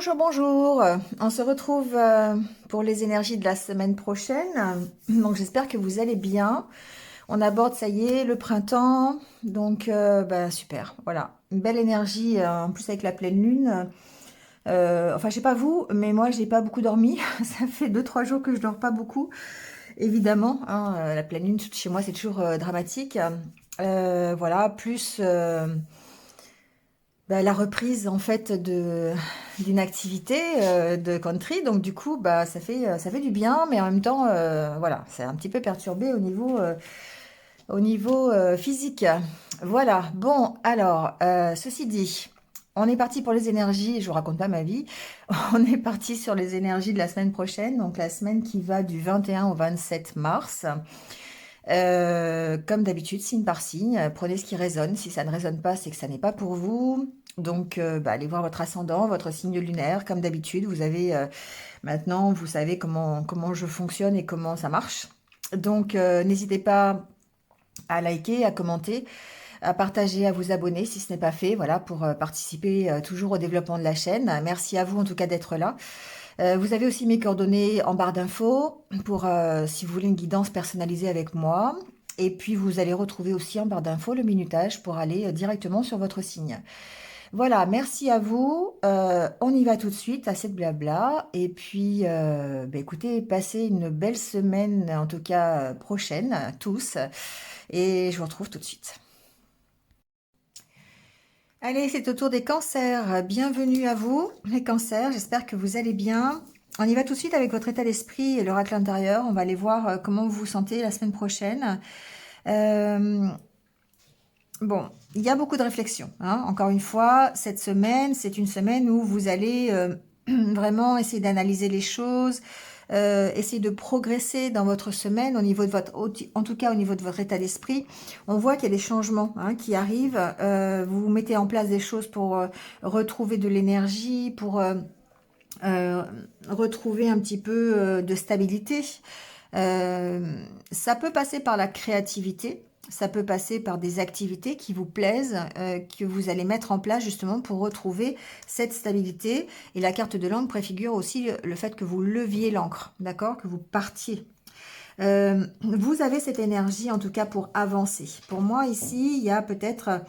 Bonjour, bonjour. On se retrouve pour les énergies de la semaine prochaine. Donc j'espère que vous allez bien. On aborde, ça y est, le printemps. Donc super. Voilà, une belle énergie en plus avec la pleine lune. Enfin, je sais pas vous, mais moi j'ai pas beaucoup dormi. Ça fait 2, 3 jours que je dors pas beaucoup. Évidemment, hein, la pleine lune chez moi c'est toujours dramatique. Voilà, plus la reprise en fait de d'une activité de country, donc du coup ça fait du bien, mais en même temps voilà, c'est un petit peu perturbé au niveau physique. Voilà. Bon, alors ceci dit, on est parti pour les énergies. Je vous raconte pas ma vie. On est parti sur les énergies de la semaine prochaine, donc la semaine qui va du 21 au 27 mars. Comme d'habitude, signe par signe, prenez ce qui résonne. Si ça ne résonne pas, c'est que ça n'est pas pour vous. Donc, allez voir votre ascendant, votre signe lunaire, comme d'habitude. Vous avez maintenant, vous savez comment je fonctionne et comment ça marche. Donc, n'hésitez pas à liker, à commenter, à partager, à vous abonner si ce n'est pas fait. Voilà, pour participer toujours au développement de la chaîne. Merci à vous en tout cas d'être là. Vous avez aussi mes coordonnées en barre d'infos pour si vous voulez une guidance personnalisée avec moi. Et puis vous allez retrouver aussi en barre d'infos le minutage pour aller directement sur votre signe. Voilà, merci à vous. On y va tout de suite à cette blabla. Et puis, écoutez, passez une belle semaine, en tout cas prochaine, tous. Et je vous retrouve tout de suite. Allez, c'est au tour des cancers. Bienvenue à vous, les cancers. J'espère que vous allez bien. On y va tout de suite avec votre état d'esprit et l'oracle intérieur. On va aller voir comment vous vous sentez la semaine prochaine. Euh, bon, il y a beaucoup de réflexions, hein. Encore une fois, cette semaine, c'est une semaine où vous allez vraiment essayer d'analyser les choses, essayer de progresser dans votre semaine au niveau de votre, en tout cas au niveau de votre état d'esprit. On voit qu'il y a des changements hein, qui arrivent. Vous mettez en place des choses pour retrouver de l'énergie, pour euh, retrouver un petit peu de stabilité. Ça peut passer par la créativité, ça peut passer par des activités qui vous plaisent, que vous allez mettre en place justement pour retrouver cette stabilité. Et la carte de l'encre préfigure aussi le fait que vous leviez l'encre, d'accord, que vous partiez. Vous avez cette énergie en tout cas pour avancer. Pour moi ici, il y a peut-être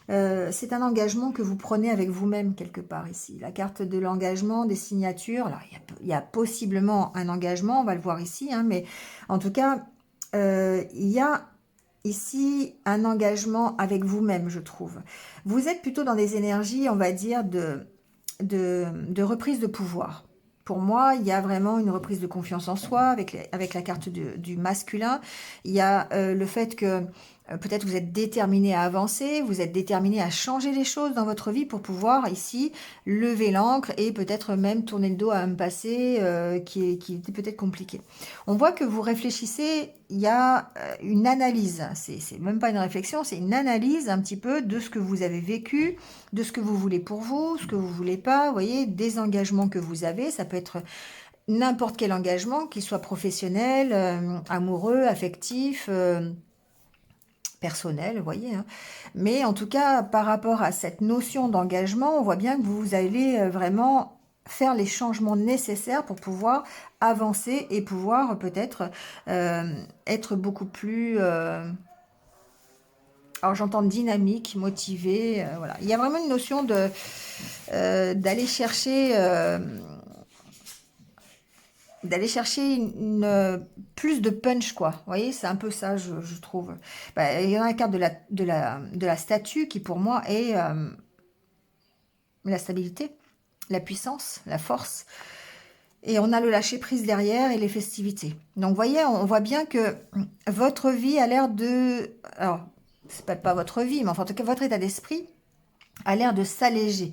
c'est un engagement que vous prenez avec vous-même quelque part ici. La carte de l'engagement, des signatures. Alors, il y a possiblement un engagement, on va le voir ici, hein, mais en tout cas, il y a ici un engagement avec vous-même, je trouve. Vous êtes plutôt dans des énergies, on va dire, de reprise de pouvoir. Pour moi, il y a vraiment une reprise de confiance en soi avec la carte du masculin. Il y a le fait que peut-être vous êtes déterminé à avancer, vous êtes déterminé à changer les choses dans votre vie pour pouvoir ici lever l'ancre et peut-être même tourner le dos à un passé qui était peut-être compliqué. On voit que vous réfléchissez, il y a une analyse, c'est même pas une réflexion, c'est une analyse un petit peu de ce que vous avez vécu, de ce que vous voulez pour vous, ce que vous voulez pas, vous voyez, des engagements que vous avez, ça peut être n'importe quel engagement, qu'il soit professionnel, amoureux, affectif, personnel, vous voyez, hein. Mais en tout cas, par rapport à cette notion d'engagement, on voit bien que vous allez vraiment faire les changements nécessaires pour pouvoir avancer et pouvoir peut-être être beaucoup plus... alors j'entends dynamique, motivé, voilà. Il y a vraiment une notion de d'aller chercher plus de punch, quoi. Vous voyez, c'est un peu ça, je trouve. Il y en a la carte de la statue qui, pour moi, est la stabilité, la puissance, la force. Et on a le lâcher-prise derrière et les festivités. Donc, vous voyez, on voit bien que votre vie a l'air de... Alors, c'est pas votre vie, mais enfin, en tout cas, votre état d'esprit a l'air de s'alléger.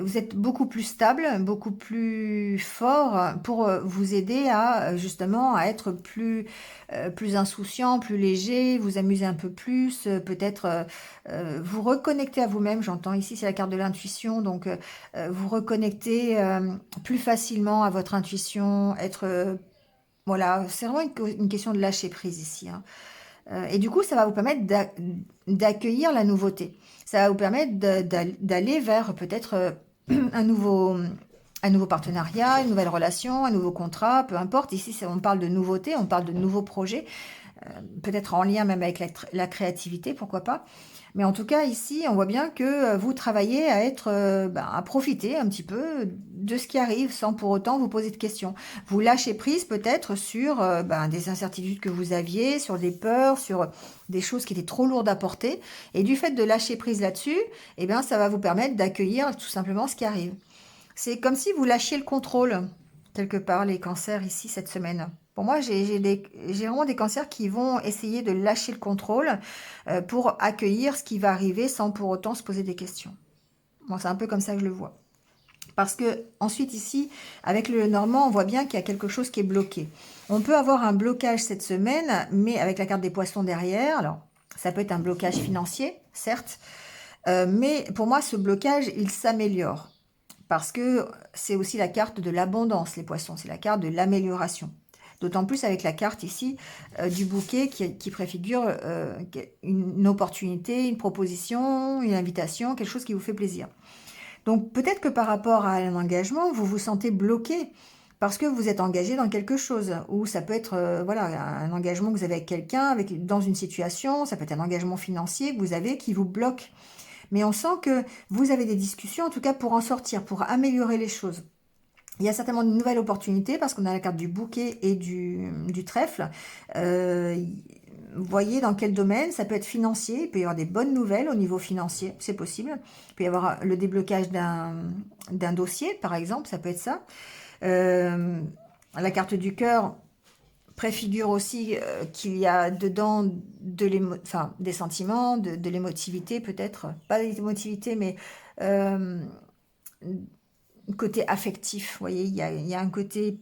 Vous êtes beaucoup plus stable, beaucoup plus fort pour vous aider à justement à être plus insouciant, plus léger, vous amuser un peu plus, peut-être vous reconnecter à vous-même. J'entends ici c'est la carte de l'intuition, donc vous reconnecter plus facilement à votre intuition, être voilà, c'est vraiment une question de lâcher prise ici, hein. Et du coup, ça va vous permettre d'accueillir la nouveauté. Ça va vous permettre d'aller vers peut-être un nouveau, un nouveau partenariat, une nouvelle relation, un nouveau contrat, peu importe. Ici, on parle de nouveautés, on parle de nouveaux projets, peut-être en lien même avec la créativité, pourquoi pas. Mais en tout cas, ici, on voit bien que vous travaillez à être, à profiter un petit peu de ce qui arrive sans pour autant vous poser de questions. Vous lâchez prise peut-être sur des incertitudes que vous aviez, sur des peurs, sur des choses qui étaient trop lourdes à porter. Et du fait de lâcher prise là-dessus, eh bien, ça va vous permettre d'accueillir tout simplement ce qui arrive. C'est comme si vous lâchiez le contrôle, quelque part, les cancers ici cette semaine. Pour moi, j'ai vraiment des cancers qui vont essayer de lâcher le contrôle pour accueillir ce qui va arriver sans pour autant se poser des questions. Moi, c'est un peu comme ça que je le vois. Parce que ensuite ici, avec le Normand, on voit bien qu'il y a quelque chose qui est bloqué. On peut avoir un blocage cette semaine, mais avec la carte des poissons derrière. Alors, ça peut être un blocage financier, certes, mais pour moi, ce blocage, il s'améliore. Parce que c'est aussi la carte de l'abondance, les poissons. C'est la carte de l'amélioration. D'autant plus avec la carte ici du bouquet qui préfigure une opportunité, une proposition, une invitation, quelque chose qui vous fait plaisir. Donc peut-être que par rapport à un engagement, vous vous sentez bloqué parce que vous êtes engagé dans quelque chose. Ou ça peut être un engagement que vous avez avec quelqu'un, dans une situation, ça peut être un engagement financier que vous avez qui vous bloque. Mais on sent que vous avez des discussions, en tout cas pour en sortir, pour améliorer les choses. Il y a certainement une nouvelle opportunité parce qu'on a la carte du bouquet et du trèfle. Vous voyez dans quel domaine, ça peut être financier, il peut y avoir des bonnes nouvelles au niveau financier, c'est possible. Il peut y avoir le déblocage d'un dossier, par exemple, ça peut être ça. La carte du cœur préfigure aussi qu'il y a dedans des sentiments, de l'émotivité peut-être, pas l'émotivité, mais côté affectif, vous voyez, il y a un côté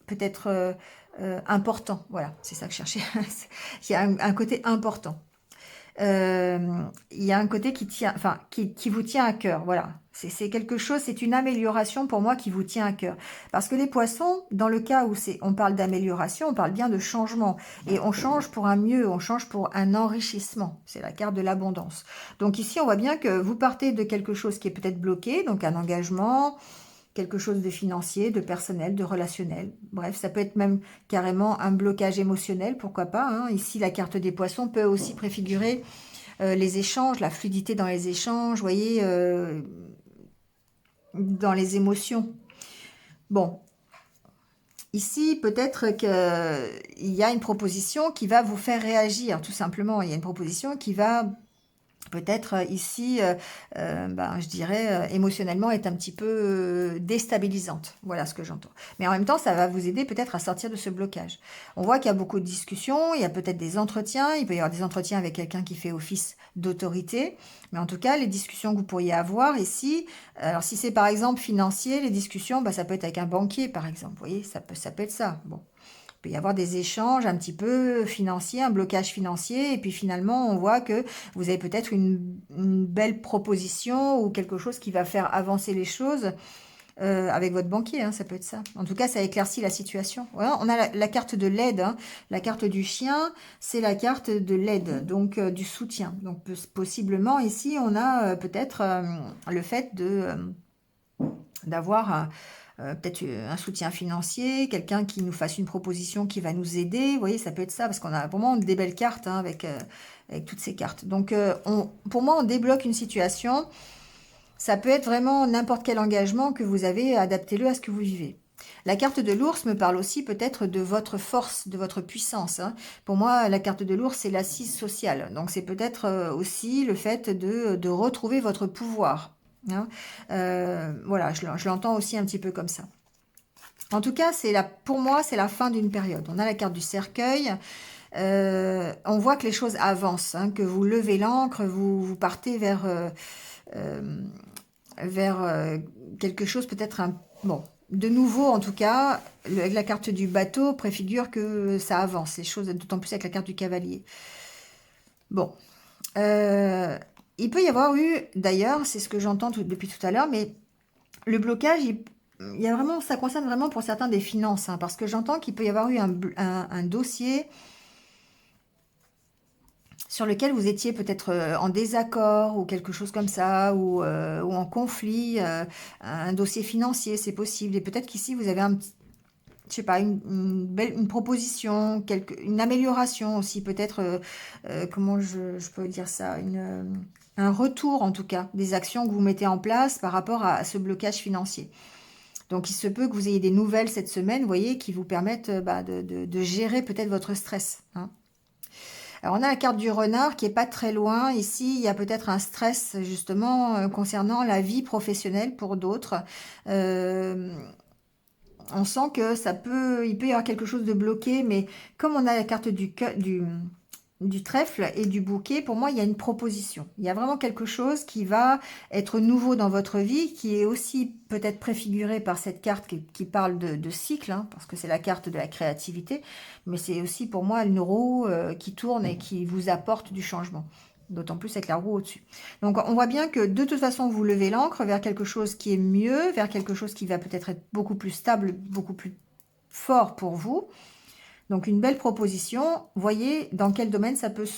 peut-être important, voilà, c'est ça que je cherchais, il y a un côté important. Il y a un côté qui vous tient à cœur, voilà. C'est quelque chose, c'est une amélioration pour moi qui vous tient à cœur. Parce que les poissons, dans le cas où on parle d'amélioration, on parle bien de changement. Et on change pour un mieux, on change pour un enrichissement. C'est la carte de l'abondance. Donc ici, on voit bien que vous partez de quelque chose qui est peut-être bloqué, donc un engagement, quelque chose de financier, de personnel, de relationnel. Bref, ça peut être même carrément un blocage émotionnel, pourquoi pas. Hein. Ici, la carte des poissons peut aussi préfigurer les échanges, la fluidité dans les échanges, vous voyez, dans les émotions. Bon, ici, peut-être qu'il y a une proposition qui va vous faire réagir, tout simplement. Il y a une proposition qui va peut-être ici, je dirais, émotionnellement, est un petit peu déstabilisante. Voilà ce que j'entends. Mais en même temps, ça va vous aider peut-être à sortir de ce blocage. On voit qu'il y a beaucoup de discussions, il y a peut-être des entretiens, il peut y avoir des entretiens avec quelqu'un qui fait office d'autorité. Mais en tout cas, les discussions que vous pourriez avoir ici, alors si c'est par exemple financier, les discussions, ça peut être avec un banquier, par exemple. Vous voyez, ça peut être ça. Bon. Il peut y avoir des échanges un petit peu financiers, un blocage financier, et puis finalement, on voit que vous avez peut-être une belle proposition ou quelque chose qui va faire avancer les choses avec votre banquier, hein, ça peut être ça. En tout cas, ça éclaircit la situation. Voilà, on a la carte de l'aide, hein. La carte du chien, c'est la carte de l'aide, donc du soutien. Donc possiblement, ici, on a peut-être le fait d'avoir peut-être un soutien financier, quelqu'un qui nous fasse une proposition qui va nous aider. Vous voyez, ça peut être ça, parce qu'on a vraiment des belles cartes hein, avec toutes ces cartes. Donc, pour moi, on débloque une situation. Ça peut être vraiment n'importe quel engagement que vous avez, adaptez-le à ce que vous vivez. La carte de l'ours me parle aussi peut-être de votre force, de votre puissance. Hein. Pour moi, la carte de l'ours, c'est l'assise sociale. Donc, c'est peut-être aussi le fait de retrouver votre pouvoir. Hein. Voilà, je l'entends aussi un petit peu comme ça. En tout cas, pour moi, c'est la fin d'une période. On a la carte du cercueil. On voit que les choses avancent, hein, que vous levez l'ancre, vous partez vers quelque chose peut-être de nouveau en tout cas. Avec la carte du bateau préfigure que ça avance, les choses, d'autant plus avec la carte du cavalier. Bon. Il peut y avoir eu, d'ailleurs, c'est ce que j'entends depuis tout à l'heure, mais le blocage, il y a vraiment, ça concerne vraiment pour certains des finances, hein, parce que j'entends qu'il peut y avoir eu un dossier sur lequel vous étiez peut-être en désaccord ou quelque chose comme ça, ou en conflit, un dossier financier, c'est possible. Et peut-être qu'ici, vous avez je sais pas, une proposition, une amélioration aussi, peut-être, comment je peux dire ça, un retour en tout cas, des actions que vous mettez en place par rapport à ce blocage financier. Donc, il se peut que vous ayez des nouvelles cette semaine, vous voyez, qui vous permettent de gérer peut-être votre stress, hein. Alors, on a la carte du renard qui est pas très loin. Ici, il y a peut-être un stress justement concernant la vie professionnelle pour d'autres. Euh, on sent que il peut y avoir quelque chose de bloqué, mais comme on a la carte du trèfle et du bouquet, pour moi, il y a une proposition. Il y a vraiment quelque chose qui va être nouveau dans votre vie, qui est aussi peut-être préfiguré par cette carte qui parle de cycle, hein, parce que c'est la carte de la créativité, mais c'est aussi pour moi une roue qui tourne et qui vous apporte du changement. D'autant plus avec la roue au-dessus. Donc on voit bien que de toute façon, vous levez l'ancre vers quelque chose qui est mieux, vers quelque chose qui va peut-être être beaucoup plus stable, beaucoup plus fort pour vous. Donc une belle proposition. Voyez dans quel domaine ça peut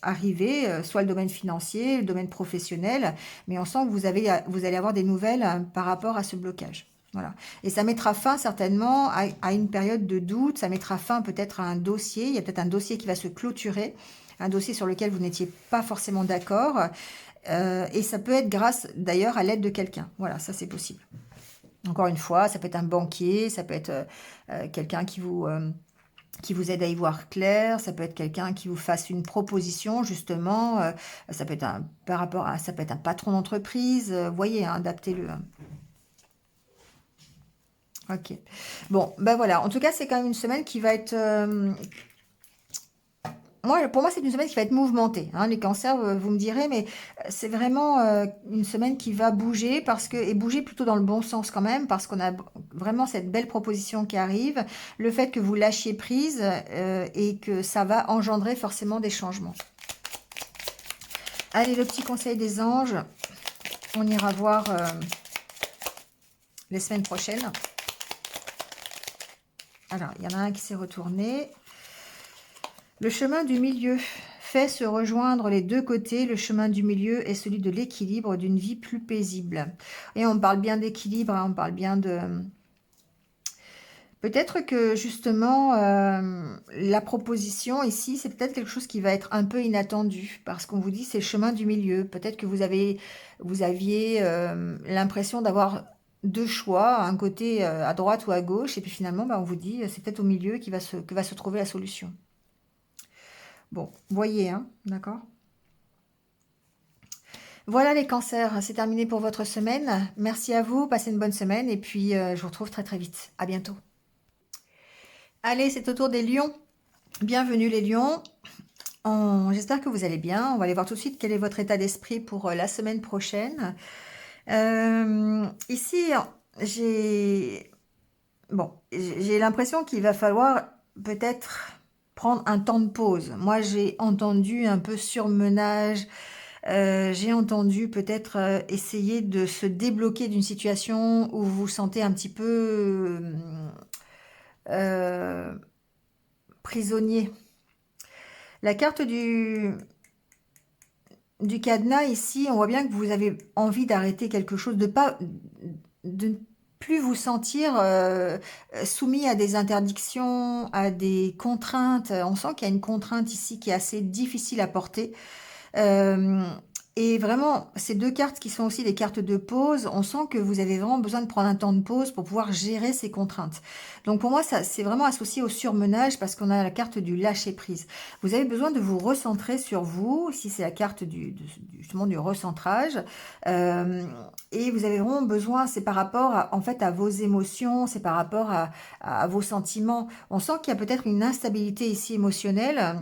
arriver, soit le domaine financier, le domaine professionnel, mais on sent que vous allez avoir des nouvelles par rapport à ce blocage. Voilà. Et ça mettra fin certainement à une période de doute, ça mettra fin peut-être à un dossier, il y a peut-être un dossier qui va se clôturer, un dossier sur lequel vous n'étiez pas forcément d'accord, et ça peut être grâce d'ailleurs à l'aide de quelqu'un. Voilà, ça c'est possible. Encore une fois, ça peut être un banquier, ça peut être quelqu'un qui vous aide à y voir clair, ça peut être quelqu'un qui vous fasse une proposition, justement, ça peut être ça peut être un patron d'entreprise, voyez, hein, adaptez-le. Ok. Bon, ben voilà. En tout cas, c'est quand même une semaine qui va être pour moi, c'est une semaine qui va être mouvementée, hein. Les cancers, vous me direz, mais c'est vraiment une semaine qui va bouger et bouger plutôt dans le bon sens quand même, parce qu'on a vraiment cette belle proposition qui arrive, le fait que vous lâchiez prise et que ça va engendrer forcément des changements. Allez, le petit conseil des anges, on ira voir les semaines prochaines. Alors, il y en a un qui s'est retourné. Le chemin du milieu fait se rejoindre les deux côtés. Le chemin du milieu est celui de l'équilibre, d'une vie plus paisible. Et on parle bien d'équilibre, hein, on parle bien de... Peut-être que justement, la proposition ici, c'est peut-être quelque chose qui va être un peu inattendu, parce qu'on vous dit c'est le chemin du milieu. Peut-être que vous aviez l'impression d'avoir deux choix, un côté à droite ou à gauche, et puis finalement, on vous dit c'est peut-être au milieu que va se trouver la solution. Bon, voyez, hein, d'accord? Voilà les cancers, c'est terminé pour votre semaine. Merci à vous, passez une bonne semaine et puis je vous retrouve très très vite. À bientôt. Allez, c'est au tour des lions. Bienvenue les lions. J'espère que vous allez bien. On va aller voir tout de suite quel est votre état d'esprit pour la semaine prochaine. Ici, j'ai l'impression qu'il va falloir peut-être prendre un temps de pause. Moi, j'ai entendu un peu surmenage. J'ai entendu peut-être essayer de se débloquer d'une situation où vous vous sentez un petit peu euh, prisonnier. La carte du cadenas ici, on voit bien que vous avez envie d'arrêter quelque chose, de ne plus vous sentir soumis à des interdictions, à des contraintes. On sent qu'il y a une contrainte ici qui est assez difficile à porter. Euh, et vraiment, ces deux cartes qui sont aussi des cartes de pause, on sent que vous avez vraiment besoin de prendre un temps de pause pour pouvoir gérer ces contraintes. Donc pour moi, ça c'est vraiment associé au surmenage parce qu'on a la carte du lâcher prise. Vous avez besoin de vous recentrer sur vous, si c'est la carte justement du recentrage. Euh, et vous avez vraiment besoin, c'est par rapport en fait à vos émotions, c'est par rapport à vos sentiments. On sent qu'il y a peut-être une instabilité ici émotionnelle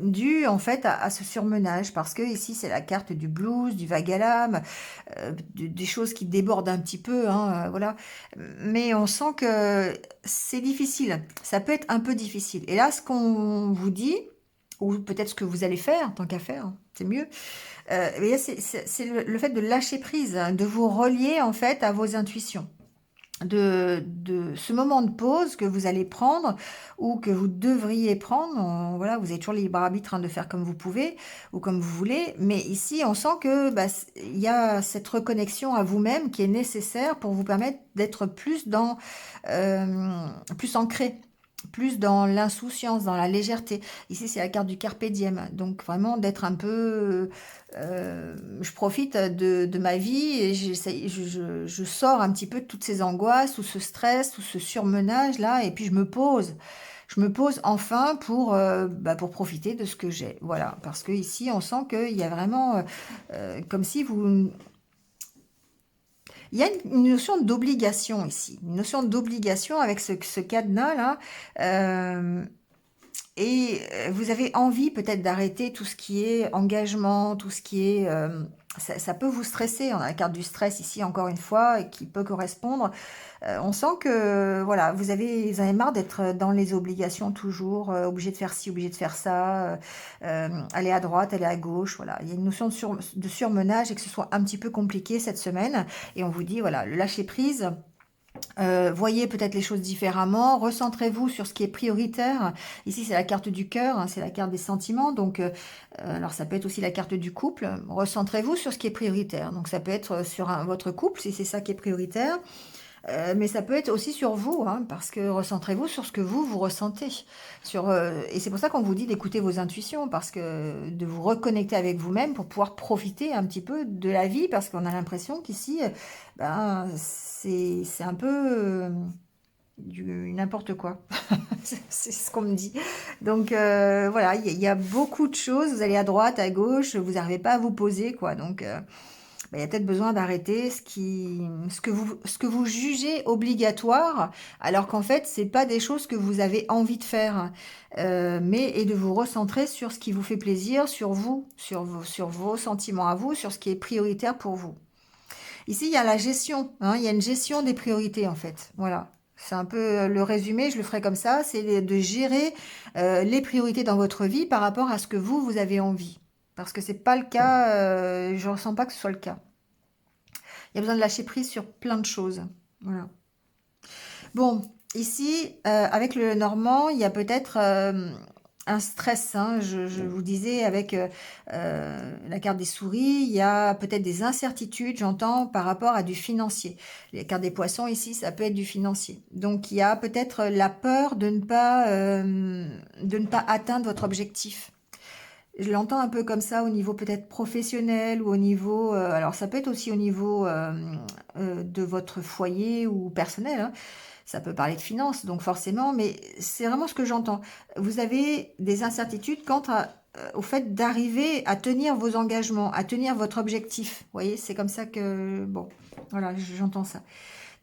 dû en fait à ce surmenage parce que ici c'est la carte du blues, du vague à l'âme, des choses qui débordent un petit peu, hein, voilà. Mais on sent que c'est difficile, ça peut être un peu difficile. Et là, ce qu'on vous dit, ou peut-être ce que vous allez faire, tant qu'à faire, hein, c'est mieux, c'est le fait de lâcher prise, hein, de vous relier en fait à vos intuitions. de ce moment de pause que vous allez prendre ou que vous devriez prendre. Voilà, vous avez toujours le libre arbitre, hein, de faire comme vous pouvez ou comme vous voulez. Mais ici, on sent que bah, il y a cette reconnexion à vous-même qui est nécessaire pour vous permettre d'être plus plus ancré, plus dans l'insouciance, dans la légèreté. Ici, c'est la carte du carpe diem. Donc, vraiment, d'être un peu... je profite de ma vie et je sors un petit peu de toutes ces angoisses, tout ce stress, tout ce surmenage-là, et puis je me pose. Je me pose enfin pour profiter de ce que j'ai. Voilà, parce que ici, on sent qu'il y a vraiment... comme si vous... Il y a une notion d'obligation ici, une notion d'obligation avec ce cadenas-là. Euh, vous avez envie peut-être d'arrêter tout ce qui est engagement, tout ce qui est... ça peut vous stresser. On a la carte du stress ici, encore une fois, et qui peut correspondre. On sent que voilà, vous avez marre d'être dans les obligations toujours, obligé de faire ci, obligé de faire ça, aller à droite, aller à gauche. Voilà, il y a une notion de surmenage et que ce soit un petit peu compliqué cette semaine. Et on vous dit, voilà, le lâcher prise. Voyez peut-être les choses différemment, recentrez-vous sur ce qui est prioritaire. Ici, c'est la carte du cœur, hein, c'est la carte des sentiments. Donc, alors ça peut être aussi la carte du couple. Recentrez-vous sur ce qui est prioritaire. Donc, ça peut être sur votre couple, si c'est ça qui est prioritaire. Mais ça peut être aussi sur vous, hein, parce que recentrez-vous sur ce que vous ressentez. Et c'est pour ça qu'on vous dit d'écouter vos intuitions, parce que de vous reconnecter avec vous-même pour pouvoir profiter un petit peu de la vie, parce qu'on a l'impression qu'ici, ben, c'est un peu du n'importe quoi. C'est ce qu'on me dit. Donc voilà, il y a beaucoup de choses. Vous allez à droite, à gauche, vous n'arrivez pas à vous poser, quoi. Donc bah, il y a peut-être besoin d'arrêter ce que vous jugez obligatoire, alors qu'en fait, c'est pas des choses que vous avez envie de faire, et de vous recentrer sur ce qui vous fait plaisir, sur vous, sur vos sentiments à vous, sur ce qui est prioritaire pour vous. Ici, il y a la gestion, hein, il y a une gestion des priorités en fait. Voilà. C'est un peu le résumé, je le ferai comme ça, c'est de gérer les priorités dans votre vie par rapport à ce que vous avez envie. Parce que c'est pas le cas, je ne ressens pas que ce soit le cas. Il y a besoin de lâcher prise sur plein de choses. Voilà. Bon, ici, avec le Normand, il y a peut-être un stress, hein. Je vous disais, avec la carte des souris, il y a peut-être des incertitudes, j'entends, par rapport à du financier. Les cartes des poissons, ici, ça peut être du financier. Donc, il y a peut-être la peur de ne pas atteindre votre objectif. Je l'entends un peu comme ça au niveau peut-être professionnel ou au niveau... alors ça peut être aussi au niveau de votre foyer ou personnel, hein. Ça peut parler de finances, donc forcément, mais c'est vraiment ce que j'entends. Vous avez des incertitudes au fait d'arriver à tenir vos engagements, à tenir votre objectif. Vous voyez, c'est comme ça que... Bon, voilà, j'entends ça.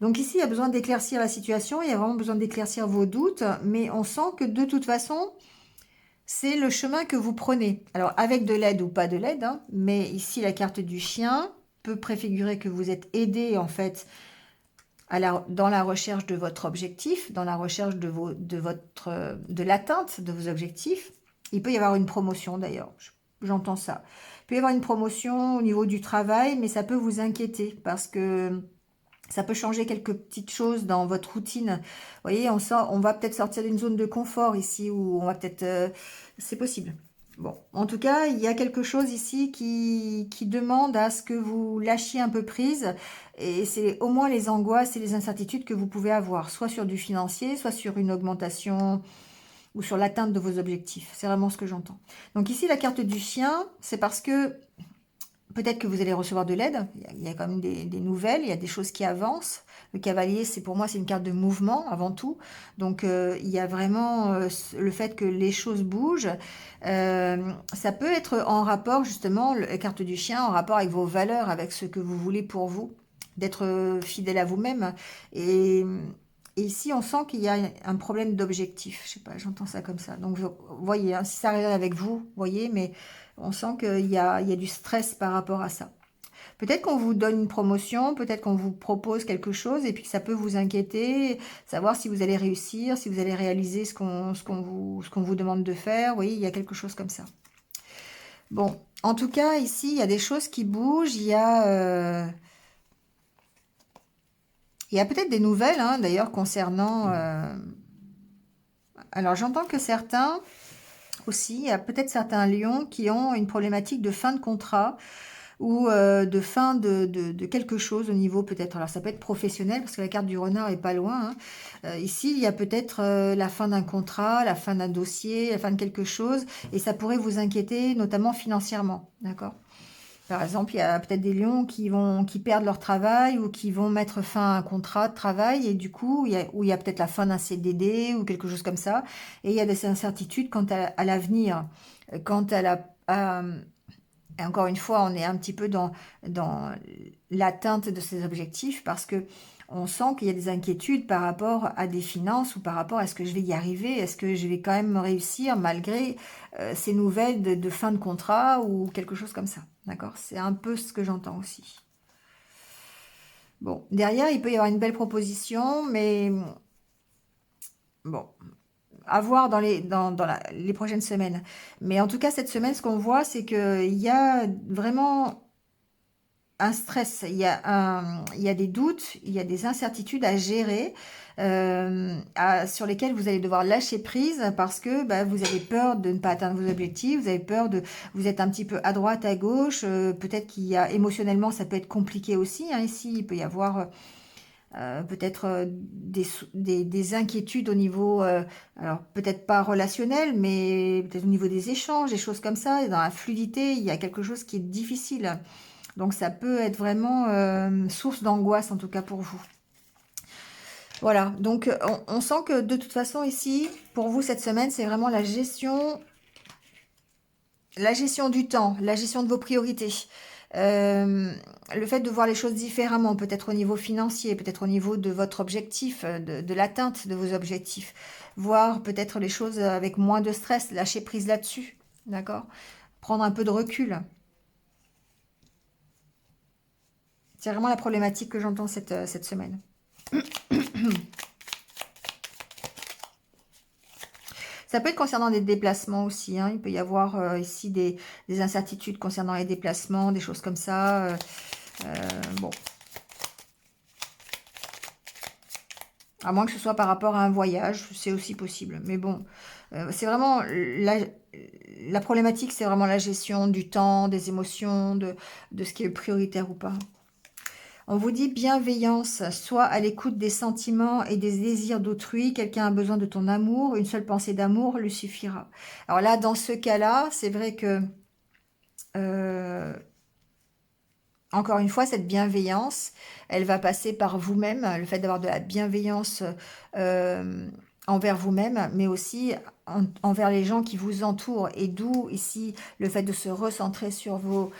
Donc ici, il y a besoin d'éclaircir la situation, il y a vraiment besoin d'éclaircir vos doutes, mais on sent que de toute façon... C'est le chemin que vous prenez. Alors, avec de l'aide ou pas de l'aide, hein, mais ici, la carte du chien peut préfigurer que vous êtes aidé, en fait, dans la recherche de votre objectif, dans la recherche de l'atteinte de vos objectifs. Il peut y avoir une promotion, d'ailleurs. J'entends ça. Il peut y avoir une promotion au niveau du travail, mais ça peut vous inquiéter parce que ça peut changer quelques petites choses dans votre routine. Vous voyez, on va peut-être sortir d'une zone de confort ici, ou on va peut-être... c'est possible. Bon, en tout cas, il y a quelque chose ici qui demande à ce que vous lâchiez un peu prise. Et c'est au moins les angoisses et les incertitudes que vous pouvez avoir, soit sur du financier, soit sur une augmentation ou sur l'atteinte de vos objectifs. C'est vraiment ce que j'entends. Donc ici, la carte du chien, c'est parce que peut-être que vous allez recevoir de l'aide. Il y a quand même des nouvelles, il y a des choses qui avancent. Le cavalier, pour moi, c'est une carte de mouvement avant tout. Donc, il y a vraiment le fait que les choses bougent. Ça peut être en rapport, justement, la carte du chien, en rapport avec vos valeurs, avec ce que vous voulez pour vous, d'être fidèle à vous-même. Et ici, on sent qu'il y a un problème d'objectif. Je sais pas, j'entends ça comme ça. Donc, vous voyez, hein, si ça résonne avec vous, voyez, mais on sent qu'il y a du stress par rapport à ça. Peut-être qu'on vous donne une promotion, peut-être qu'on vous propose quelque chose et puis que ça peut vous inquiéter, savoir si vous allez réussir, si vous allez réaliser ce qu'on vous demande de faire. Vous voyez, il y a quelque chose comme ça. Bon, en tout cas, ici, il y a des choses qui bougent. Il y a peut-être des nouvelles, hein, d'ailleurs, concernant... Alors, j'entends que certains aussi, il y a peut-être certains lions qui ont une problématique de fin de contrat ou de fin de quelque chose au niveau peut-être, alors ça peut être professionnel parce que la carte du renard est pas loin, hein. Ici, il y a peut-être la fin d'un contrat, la fin d'un dossier, la fin de quelque chose, et ça pourrait vous inquiéter, notamment financièrement, d'accord? Par exemple, il y a peut-être des lions qui perdent leur travail ou qui vont mettre fin à un contrat de travail et du coup, où il y a peut-être la fin d'un CDD ou quelque chose comme ça. Et il y a des incertitudes quant à l'avenir, quant à et encore une fois, on est un petit peu dans l'atteinte de ces objectifs parce que on sent qu'il y a des inquiétudes par rapport à des finances ou par rapport à est-ce que je vais y arriver, est-ce que je vais quand même réussir malgré ces nouvelles de fin de contrat ou quelque chose comme ça. D'accord? C'est un peu ce que j'entends aussi. Bon, derrière, il peut y avoir une belle proposition, mais bon, à voir dans les prochaines semaines. Mais en tout cas, cette semaine, ce qu'on voit, c'est qu'il y a vraiment un stress, il y a des doutes, il y a des incertitudes à gérer sur lesquelles vous allez devoir lâcher prise parce que bah, vous avez peur de ne pas atteindre vos objectifs, vous avez peur vous êtes un petit peu à droite, à gauche, peut-être qu'il y a émotionnellement, ça peut être compliqué aussi, hein, ici, il peut y avoir peut-être des inquiétudes au niveau, alors peut-être pas relationnel, mais peut-être au niveau des échanges, des choses comme ça, et dans la fluidité, il y a quelque chose qui est difficile. Donc ça peut être vraiment source d'angoisse en tout cas pour vous. Voilà, donc on sent que de toute façon ici, pour vous cette semaine, c'est vraiment la gestion du temps, la gestion de vos priorités. Le fait de voir les choses différemment, peut-être au niveau financier, peut-être au niveau de votre objectif, de l'atteinte de vos objectifs. Voir peut-être les choses avec moins de stress, lâcher prise là-dessus, d'accord? Prendre un peu de recul. C'est vraiment la problématique que j'entends cette semaine. Ça peut être concernant des déplacements aussi, hein. Il peut y avoir ici des incertitudes concernant les déplacements, des choses comme ça. Bon. À moins que ce soit par rapport à un voyage, c'est aussi possible. Mais bon, c'est vraiment la problématique, c'est vraiment la gestion du temps, des émotions, de ce qui est prioritaire ou pas. On vous dit bienveillance, sois à l'écoute des sentiments et des désirs d'autrui. Quelqu'un a besoin de ton amour, une seule pensée d'amour lui suffira. Alors là, dans ce cas-là, c'est vrai que, euh, encore une fois, cette bienveillance, elle va passer par vous-même, le fait d'avoir de la bienveillance euh, envers vous-même, mais aussi envers les gens qui vous entourent. Et d'où ici le fait de se recentrer sur vos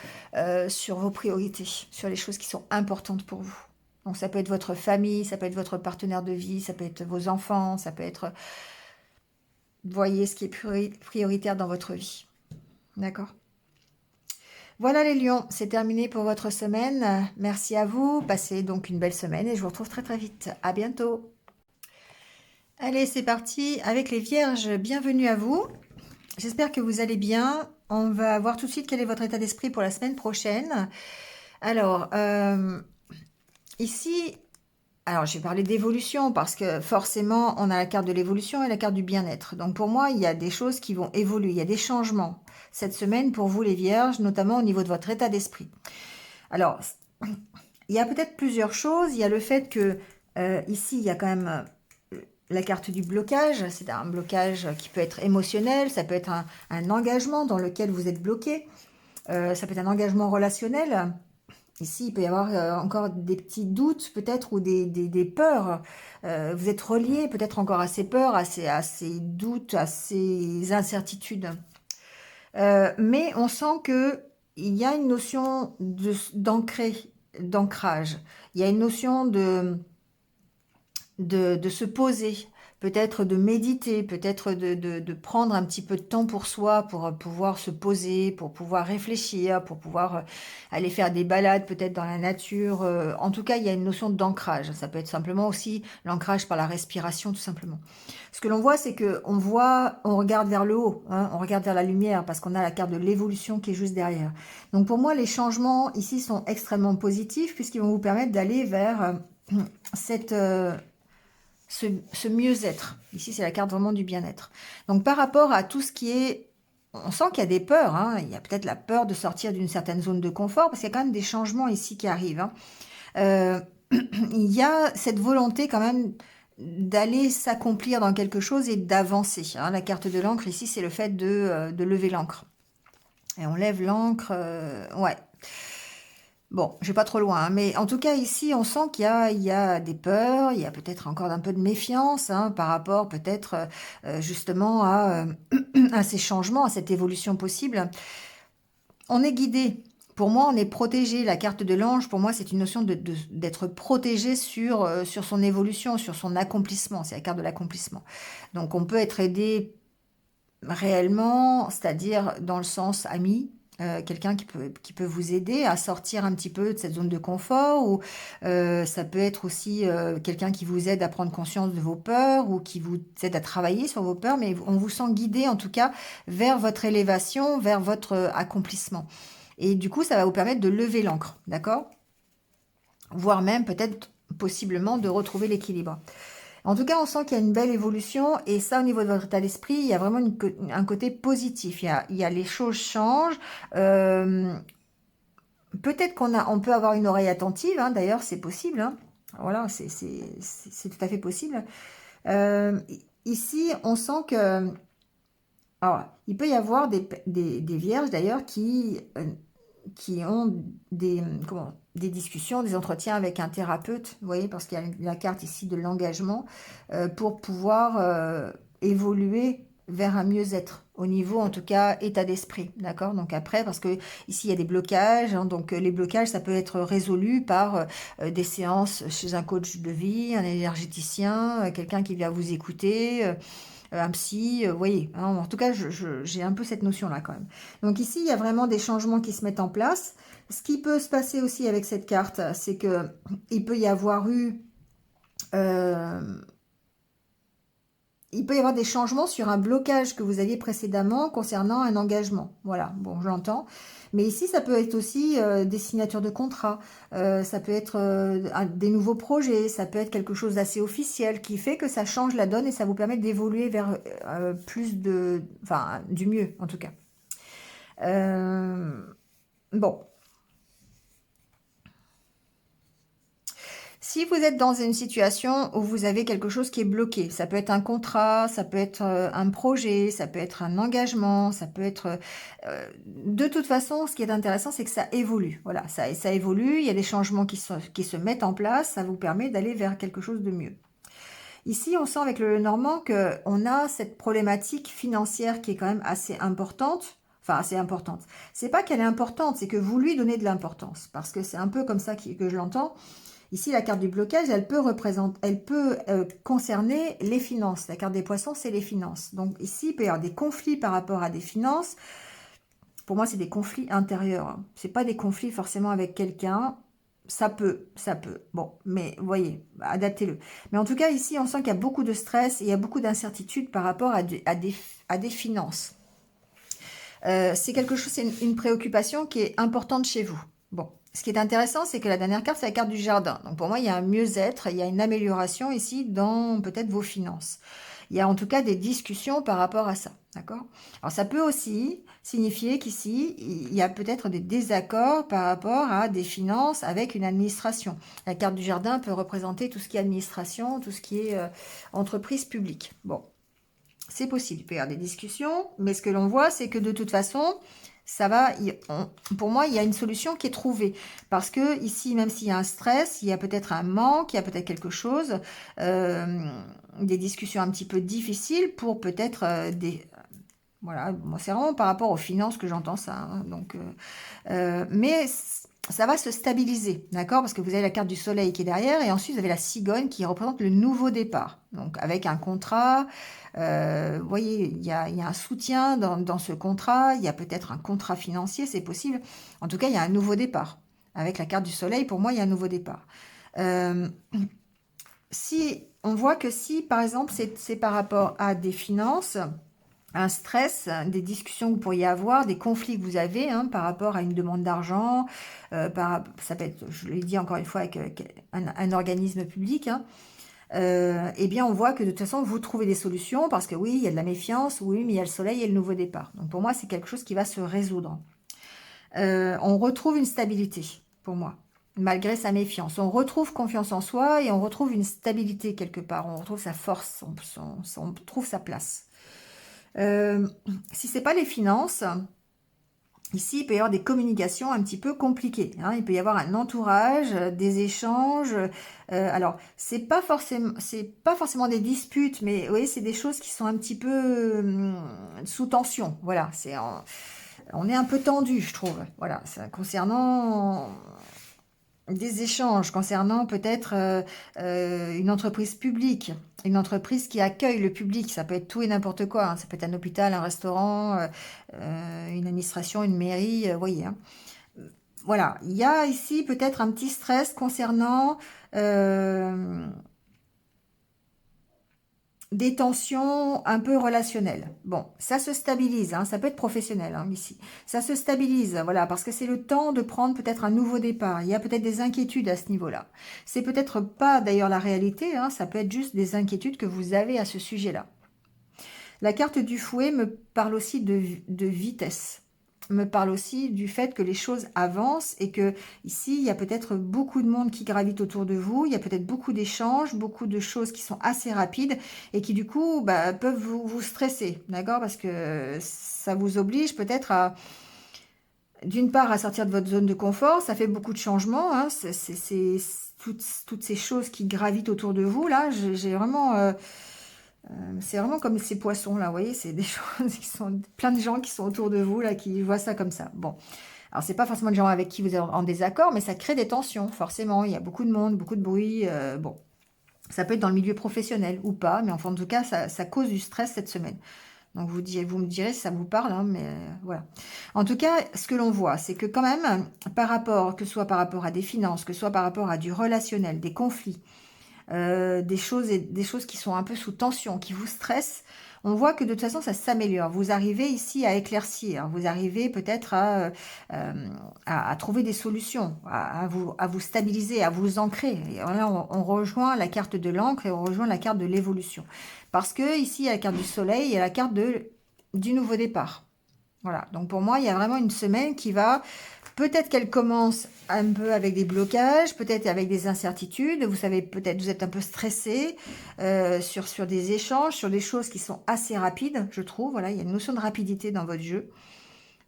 priorités, sur les choses qui sont importantes pour vous. Donc ça peut être votre famille, ça peut être votre partenaire de vie, ça peut être vos enfants, ça peut être, voyez ce qui est prioritaire dans votre vie. D'accord? Voilà les lions, c'est terminé pour votre semaine. Merci à vous, passez donc une belle semaine et je vous retrouve très très vite. À bientôt. Allez, c'est parti avec les vierges, bienvenue à vous. J'espère que vous allez bien. On va voir tout de suite quel est votre état d'esprit pour la semaine prochaine. Alors, ici, alors je vais parler d'évolution parce que forcément, on a la carte de l'évolution et la carte du bien-être. Donc pour moi, il y a des choses qui vont évoluer, il y a des changements cette semaine pour vous les vierges, notamment au niveau de votre état d'esprit. Alors, il y a peut-être plusieurs choses. Il y a le fait que ici, il y a quand même la carte du blocage. C'est un blocage qui peut être émotionnel, ça peut être un engagement dans lequel vous êtes bloqué. Ça peut être un engagement relationnel. Ici, il peut y avoir encore des petits doutes peut-être ou des peurs. Vous êtes relié peut-être encore à ces peurs, à ces doutes, à ces incertitudes. Mais on sent que il y a une notion d'ancrage. Il y a une notion de se poser, peut-être de méditer, peut-être de prendre un petit peu de temps pour soi, pour pouvoir se poser, pour pouvoir réfléchir, pour pouvoir aller faire des balades peut-être dans la nature. En tout cas, il y a une notion d'ancrage. Ça peut être simplement aussi l'ancrage par la respiration, tout simplement. Ce que l'on voit, c'est que on regarde vers le haut, hein, on regarde vers la lumière, parce qu'on a la carte de l'évolution qui est juste derrière. Donc pour moi, les changements ici sont extrêmement positifs, puisqu'ils vont vous permettre d'aller vers cette, ce mieux-être. Ici, c'est la carte vraiment du bien-être. Donc, par rapport à tout ce qui est... On sent qu'il y a des peurs, hein. Il y a peut-être la peur de sortir d'une certaine zone de confort, parce qu'il y a quand même des changements ici qui arrivent, hein. Euh, il y a cette volonté quand même d'aller s'accomplir dans quelque chose et d'avancer, hein. La carte de l'encre, ici, c'est le fait de lever l'encre. Et on lève l'encre, ouais. Bon, je vais pas trop loin, hein, mais en tout cas ici, on sent il y a des peurs, il y a peut-être encore un peu de méfiance, hein, par rapport peut-être justement à ces changements, à cette évolution possible. On est guidé. Pour moi, on est protégé. La carte de l'ange, pour moi, c'est une notion d'être protégé sur son évolution, sur son accomplissement. C'est la carte de l'accomplissement. Donc, on peut être aidé réellement, c'est-à-dire dans le sens ami, quelqu'un qui peut vous aider à sortir un petit peu de cette zone de confort, ou ça peut être aussi quelqu'un qui vous aide à prendre conscience de vos peurs, ou qui vous aide à travailler sur vos peurs, mais on vous sent guidé en tout cas vers votre élévation, vers votre accomplissement. Et du coup, ça va vous permettre de lever l'ancre, d'accord? Voire même peut-être possiblement de retrouver l'équilibre. En tout cas, on sent qu'il y a une belle évolution et ça, au niveau de votre état d'esprit, il y a vraiment un côté positif. Il y a les choses changent. Euh, Peut-être on peut avoir une oreille attentive, hein, d'ailleurs, c'est possible, hein. Voilà, c'est tout à fait possible. Euh, Ici, on sent que... Alors, il peut y avoir des vierges, d'ailleurs, qui ont des discussions, des entretiens avec un thérapeute, vous voyez, parce qu'il y a la carte ici de l'engagement, pour pouvoir évoluer vers un mieux-être, au niveau en tout cas état d'esprit, d'accord? Donc après, parce que ici il y a des blocages, hein, donc les blocages ça peut être résolu par des séances chez un coach de vie, un énergéticien, quelqu'un qui vient vous écouter, un psy, vous voyez, hein, en tout cas, j'ai un peu cette notion-là quand même. Donc ici, il y a vraiment des changements qui se mettent en place. Ce qui peut se passer aussi avec cette carte, c'est que il peut y avoir eu... euh, il peut y avoir des changements sur un blocage que vous aviez précédemment concernant un engagement. Voilà, bon, j'entends. Mais ici, ça peut être aussi des signatures de contrats, ça peut être des nouveaux projets, ça peut être quelque chose d'assez officiel qui fait que ça change la donne et ça vous permet d'évoluer vers plus de... Enfin, du mieux, en tout cas. Euh, bon, si vous êtes dans une situation où vous avez quelque chose qui est bloqué, ça peut être un contrat, ça peut être un projet, ça peut être un engagement, ça peut être... de toute façon, ce qui est intéressant, c'est que ça évolue. Voilà, ça évolue, il y a des changements qui se mettent en place, ça vous permet d'aller vers quelque chose de mieux. Ici, on sent avec le Normand qu'on a cette problématique financière qui est quand même assez importante. Enfin, assez importante. C'est pas qu'elle est importante, c'est que vous lui donnez de l'importance. Parce que c'est un peu comme ça que je l'entends. Ici, la carte du blocage, elle peut concerner les finances. La carte des poissons, c'est les finances. Donc ici, il peut y avoir des conflits par rapport à des finances. Pour moi, c'est des conflits intérieurs. C'est pas des conflits forcément avec quelqu'un. Ça peut, ça peut. Bon, mais vous voyez, adaptez-le. Mais en tout cas, ici, on sent qu'il y a beaucoup de stress et il y a beaucoup d'incertitude par rapport à des finances. C'est quelque chose, c'est une préoccupation qui est importante chez vous. Bon, ce qui est intéressant, c'est que la dernière carte, c'est la carte du jardin. Donc pour moi, il y a un mieux-être, il y a une amélioration ici dans peut-être vos finances. Il y a en tout cas des discussions par rapport à ça, d'accord? Alors ça peut aussi signifier qu'ici, il y a peut-être des désaccords par rapport à des finances avec une administration. La carte du jardin peut représenter tout ce qui est administration, tout ce qui est entreprise publique. Bon, c'est possible, il peut y avoir des discussions, mais ce que l'on voit, c'est que de toute façon, ça va, pour moi, il y a une solution qui est trouvée. Parce que ici, même s'il y a un stress, il y a peut-être un manque, il y a peut-être quelque chose, des discussions un petit peu difficiles pour peut-être voilà, moi c'est vraiment par rapport aux finances que j'entends ça, hein, donc, mais ça va se stabiliser, d'accord? Parce que vous avez la carte du soleil qui est derrière, et ensuite vous avez la cigogne qui représente le nouveau départ. Donc avec un contrat, vous voyez, il y a un soutien dans ce contrat, il y a peut-être un contrat financier, c'est possible. En tout cas, il y a un nouveau départ. Avec la carte du soleil, pour moi, il y a un nouveau départ. Euh, Si on voit que si, par exemple, c'est par rapport à des finances, un stress, des discussions que vous pourriez avoir, des conflits que vous avez hein, par rapport à une demande d'argent, ça peut être, je l'ai dit encore une fois, avec un organisme public, hein, eh bien on voit que de toute façon vous trouvez des solutions parce que oui, il y a de la méfiance, oui, mais il y a le soleil et le nouveau départ. Donc pour moi, c'est quelque chose qui va se résoudre. On retrouve une stabilité, pour moi, malgré sa méfiance. On retrouve confiance en soi et on retrouve une stabilité quelque part. On retrouve sa force, on trouve sa place. Si c'est pas les finances, ici il peut y avoir des communications un petit peu compliquées. Hein. Il peut y avoir un entourage, des échanges. Alors c'est pas forcément des disputes, mais oui, c'est des choses qui sont un petit peu sous tension. Voilà, on est un peu tendu, je trouve. Voilà, ça, concernant des échanges concernant peut-être une entreprise publique, une entreprise qui accueille le public, ça peut être tout et n'importe quoi, hein. Ça peut être un hôpital, un restaurant, une administration, une mairie, vous voyez. Hein. Voilà, il y a ici peut-être un petit stress concernant des tensions un peu relationnelles. Bon, ça se stabilise, hein, ça peut être professionnel hein, ici. Ça se stabilise, voilà, parce que c'est le temps de prendre peut-être un nouveau départ. Il y a peut-être des inquiétudes à ce niveau-là. C'est peut-être pas d'ailleurs la réalité, hein, ça peut être juste des inquiétudes que vous avez à ce sujet-là. La carte du fouet me parle aussi de vitesse, me parle aussi du fait que les choses avancent et que ici, il y a peut-être beaucoup de monde qui gravite autour de vous, il y a peut-être beaucoup d'échanges, beaucoup de choses qui sont assez rapides et qui du coup bah, peuvent vous stresser, d'accord? Parce que ça vous oblige peut-être à, d'une part, à sortir de votre zone de confort, ça fait beaucoup de changements, hein, toutes ces choses qui gravitent autour de vous, là, j'ai vraiment... c'est vraiment comme ces poissons là, vous voyez, c'est des choses qui sont plein de gens qui sont autour de vous là, qui voient ça comme ça. Bon, alors c'est pas forcément des gens avec qui vous êtes en désaccord, mais ça crée des tensions, forcément. Il y a beaucoup de monde, beaucoup de bruit. Bon, ça peut être dans le milieu professionnel ou pas, mais enfin en tout cas, ça cause du stress cette semaine. Donc vous me direz si ça vous parle, hein, mais voilà. En tout cas, ce que l'on voit, c'est que quand même, par rapport, que ce soit par rapport à des finances, que ce soit par rapport à du relationnel, des conflits, des choses qui sont un peu sous tension, qui vous stressent, on voit que de toute façon, ça s'améliore. Vous arrivez ici à éclaircir, vous arrivez peut-être à trouver des solutions, à vous stabiliser, à vous ancrer. Et là, on rejoint la carte de l'encre et on rejoint la carte de l'évolution. Parce que ici, il y a la carte du soleil, il y a la carte du nouveau départ. Voilà, donc pour moi, il y a vraiment une semaine qui va, peut-être qu'elle commence un peu avec des blocages, peut-être avec des incertitudes, vous savez, peut-être vous êtes un peu stressé sur des échanges, sur des choses qui sont assez rapides, je trouve, voilà, il y a une notion de rapidité dans votre jeu.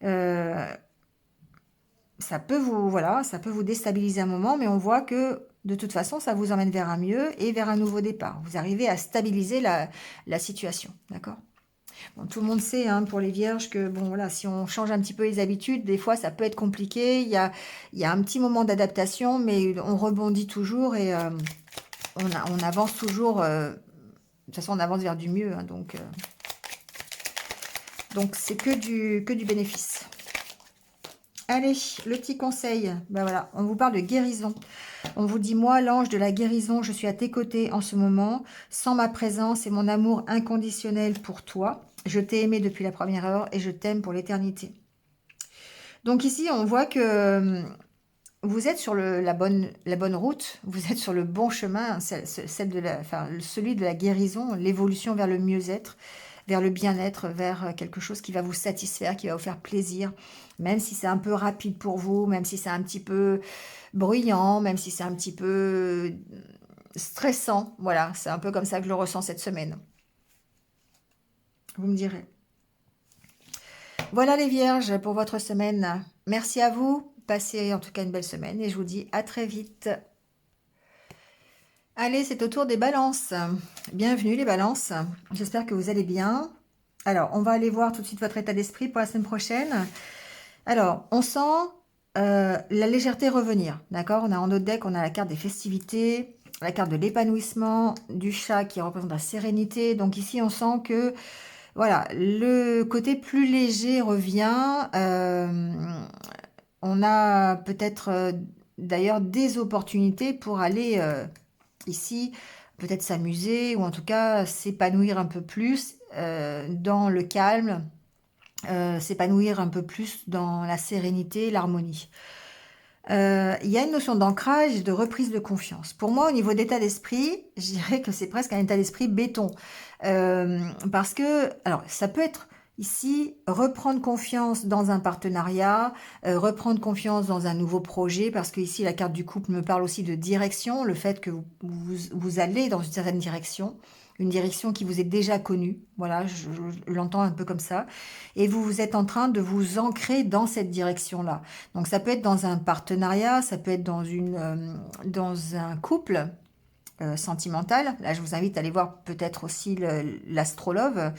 Euh, voilà, ça peut vous déstabiliser un moment, mais on voit que de toute façon, ça vous emmène vers un mieux et vers un nouveau départ. Vous arrivez à stabiliser la situation, d'accord? Bon, tout le monde sait hein, pour les vierges que bon voilà, si on change un petit peu les habitudes, des fois ça peut être compliqué. Il y a un petit moment d'adaptation, mais on rebondit toujours et on avance toujours. De toute façon, on avance vers du mieux. Hein, donc c'est que du bénéfice. Allez, le petit conseil. Ben voilà, on vous parle de guérison. On vous dit, moi, l'ange de la guérison, je suis à tes côtés en ce moment, sans ma présence et mon amour inconditionnel pour toi. Je t'ai aimé depuis la première heure et je t'aime pour l'éternité. Donc ici, on voit que vous êtes sur la bonne route, vous êtes sur le bon chemin, celui de la guérison, l'évolution vers le mieux-être, vers le bien-être, vers quelque chose qui va vous satisfaire, qui va vous faire plaisir, même si c'est un peu rapide pour vous, même si c'est un petit peu bruyant, même si c'est un petit peu stressant. Voilà, c'est un peu comme ça que je le ressens cette semaine. Vous me direz. Voilà les vierges pour votre semaine. Merci à vous. Passez en tout cas une belle semaine et je vous dis à très vite. Allez, c'est au tour des balances. Bienvenue les balances. J'espère que vous allez bien. Alors, on va aller voir tout de suite votre état d'esprit pour la semaine prochaine. Alors, on sent la légèreté revenir. D'accord? On a en notre deck, on a la carte des festivités, la carte de l'épanouissement, du chat qui représente la sérénité. Donc ici, on sent que voilà, le côté plus léger revient. On a peut-être d'ailleurs des opportunités pour aller ici, peut-être s'amuser ou en tout cas s'épanouir un peu plus. dans le calme, s'épanouir un peu plus dans la sérénité, l'harmonie. Il y a une notion d'ancrage et de reprise de confiance. Pour moi, au niveau d'état d'esprit, je dirais que c'est presque un état d'esprit béton. Parce que, alors, ça peut être ici reprendre confiance dans un partenariat, reprendre confiance dans un nouveau projet, parce que ici la carte du couple me parle aussi de direction, le fait que vous allez dans une certaine direction. Une direction qui vous est déjà connue, voilà, je l'entends un peu comme ça, et vous êtes en train de vous ancrer dans cette direction-là. Donc ça peut être dans un partenariat, ça peut être dans un couple sentimental. Là, je vous invite à aller voir peut-être aussi l'astrologue.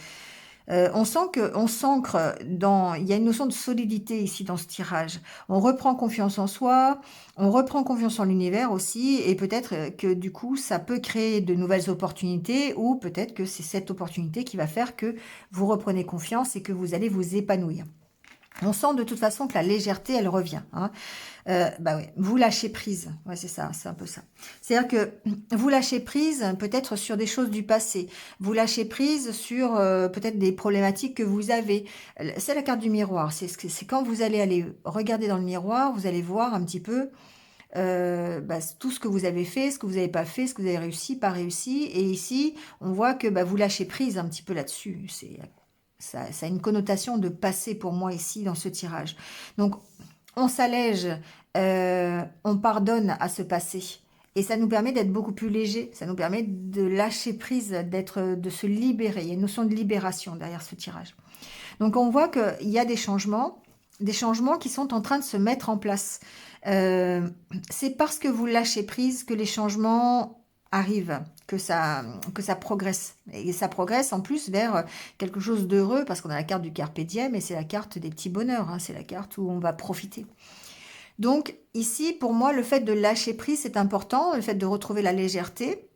On sent qu'on s'ancre dans... Il y a une notion de solidité ici dans ce tirage. On reprend confiance en soi, on reprend confiance en l'univers aussi, et peut-être que du coup, ça peut créer de nouvelles opportunités, ou peut-être que c'est cette opportunité qui va faire que vous reprenez confiance et que vous allez vous épanouir. On sent de toute façon que la légèreté, elle revient. Hein. Bah ouais, vous lâchez prise. Ouais, c'est ça, c'est un peu ça. C'est-à-dire que vous lâchez prise peut-être sur des choses du passé. Vous lâchez prise sur peut-être des problématiques que vous avez. C'est la carte du miroir. C'est quand vous allez aller regarder dans le miroir, vous allez voir un petit peu tout ce que vous avez fait, ce que vous n'avez pas fait, ce que vous avez réussi, pas réussi. Et ici, on voit que vous lâchez prise un petit peu là-dessus. Ça a une connotation de passé pour moi ici dans ce tirage. Donc, on s'allège, on pardonne à ce passé. Et ça nous permet d'être beaucoup plus léger, ça nous permet de lâcher prise, de se libérer. Il y a une notion de libération derrière ce tirage. Donc on voit qu'il y a des changements qui sont en train de se mettre en place. C'est parce que vous lâchez prise que les changements arrivent, que ça progresse. Et ça progresse en plus vers quelque chose d'heureux, parce qu'on a la carte du Carpe Diem, et c'est la carte des petits bonheurs, hein, c'est la carte où on va profiter. Donc ici, pour moi, le fait de lâcher prise, c'est important, le fait de retrouver la légèreté,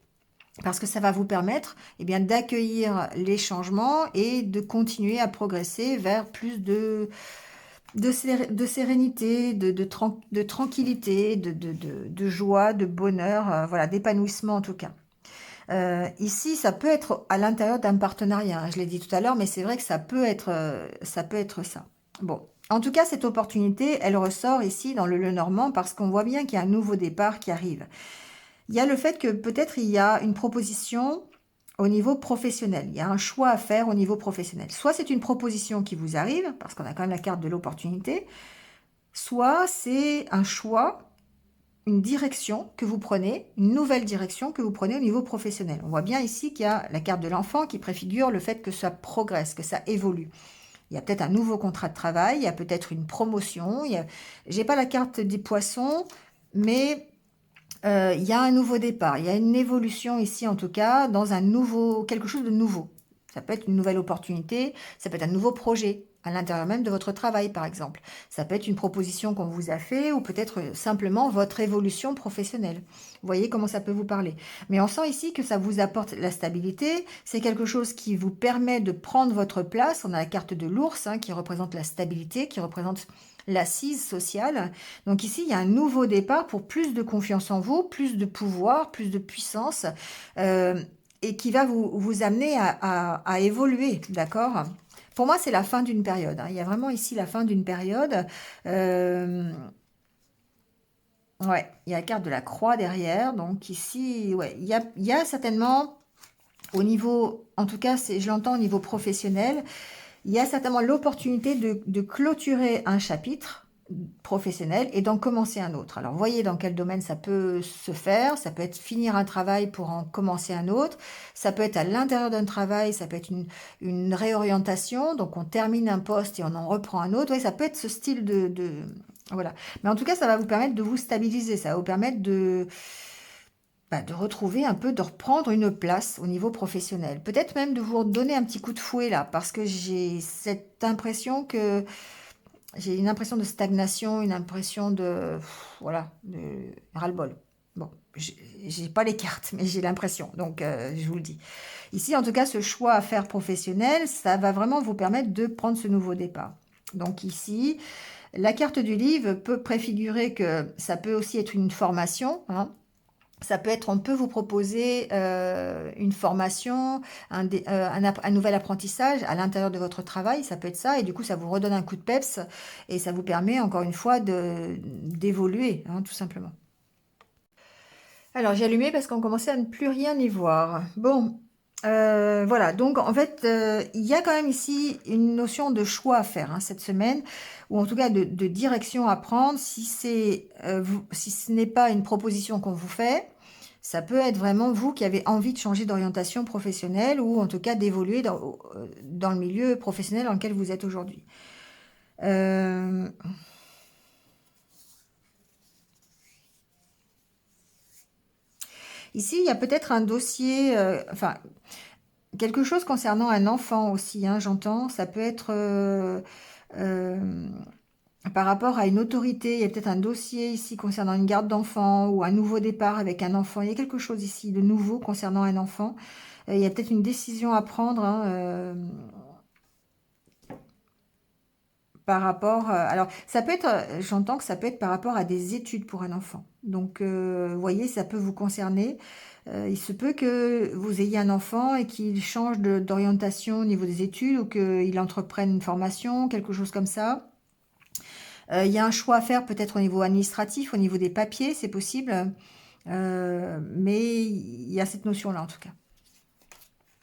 parce que ça va vous permettre d'accueillir les changements et de continuer à progresser vers plus de sérénité, de tranquillité, de joie, de bonheur, voilà, d'épanouissement en tout cas. Ici, ça peut être à l'intérieur d'un partenariat, hein, je l'ai dit tout à l'heure, mais c'est vrai que ça peut être ça. Bon, en tout cas, cette opportunité, elle ressort ici dans le Lenormand parce qu'on voit bien qu'il y a un nouveau départ qui arrive. Il y a le fait que peut-être il y a une proposition au niveau professionnel. Il y a un choix à faire au niveau professionnel. Soit c'est une proposition qui vous arrive, parce qu'on a quand même la carte de l'opportunité, soit c'est un choix, une direction que vous prenez, une nouvelle direction que vous prenez au niveau professionnel. On voit bien ici qu'il y a la carte de l'enfant qui préfigure le fait que ça progresse, que ça évolue. Il y a peut-être un nouveau contrat de travail, il y a peut-être une promotion. J'ai pas la carte des poissons, mais il y a un nouveau départ. Il y a une évolution ici, en tout cas, dans quelque chose de nouveau. Ça peut être une nouvelle opportunité, ça peut être un nouveau projet à l'intérieur même de votre travail, par exemple. Ça peut être une proposition qu'on vous a fait ou peut-être simplement votre évolution professionnelle. Vous voyez comment ça peut vous parler. Mais on sent ici que ça vous apporte la stabilité. C'est quelque chose qui vous permet de prendre votre place. On a la carte de l'ours qui représente la stabilité, qui représente l'assise sociale. Donc ici, il y a un nouveau départ pour plus de confiance en vous, plus de pouvoir, plus de puissance et qui va vous amener à évoluer, d'accord ? Pour moi, c'est la fin d'une période. Il y a vraiment ici la fin d'une période. Ouais, il y a la carte de la croix derrière. Donc ici, ouais, il y a certainement au niveau, en tout cas, je l'entends au niveau professionnel, il y a certainement l'opportunité de clôturer un chapitre professionnel et d'en commencer un autre. Alors, voyez dans quel domaine ça peut se faire. Ça peut être finir un travail pour en commencer un autre. Ça peut être à l'intérieur d'un travail. Ça peut être une réorientation. Donc, on termine un poste et on en reprend un autre. Ouais, ça peut être ce style voilà. Mais en tout cas, ça va vous permettre de vous stabiliser. Ça va vous permettre de retrouver un peu, de reprendre une place au niveau professionnel. Peut-être même de vous donner un petit coup de fouet là, parce que j'ai une impression de stagnation, une impression de ras-le-bol. Bon, j'ai pas les cartes, mais j'ai l'impression, donc je vous le dis. Ici, en tout cas, ce choix à faire professionnel, ça va vraiment vous permettre de prendre ce nouveau départ. Donc ici, la carte du livre peut préfigurer que ça peut aussi être une formation, hein. Ça peut être, on peut vous proposer une formation, un nouvel apprentissage à l'intérieur de votre travail, ça peut être ça, et du coup ça vous redonne un coup de peps, et ça vous permet encore une fois d'évoluer, hein, tout simplement. Alors j'ai allumé parce qu'on commençait à ne plus rien y voir. Bon, voilà, donc en fait, il y a quand même ici une notion de choix à faire, hein, cette semaine, ou en tout cas de direction à prendre. Si si ce n'est pas une proposition qu'on vous fait, ça peut être vraiment vous qui avez envie de changer d'orientation professionnelle ou en tout cas d'évoluer dans le milieu professionnel dans lequel vous êtes aujourd'hui. Euh, Ici, il y a peut-être un dossier, enfin, quelque chose concernant un enfant aussi, hein, j'entends. Ça peut être euh, par rapport à une autorité. Il y a peut-être un dossier ici concernant une garde d'enfant ou un nouveau départ avec un enfant. Il y a quelque chose ici de nouveau concernant un enfant. Il y a peut-être une décision à prendre, hein, par rapport. Alors, ça peut être, j'entends que ça peut être par rapport à des études pour un enfant. Donc, vous voyez, ça peut vous concerner. Il se peut que vous ayez un enfant et qu'il change d'orientation au niveau des études ou qu'il entreprenne une formation, quelque chose comme ça. Il y a un choix à faire peut-être au niveau administratif, au niveau des papiers, c'est possible. Mais il y a cette notion-là en tout cas.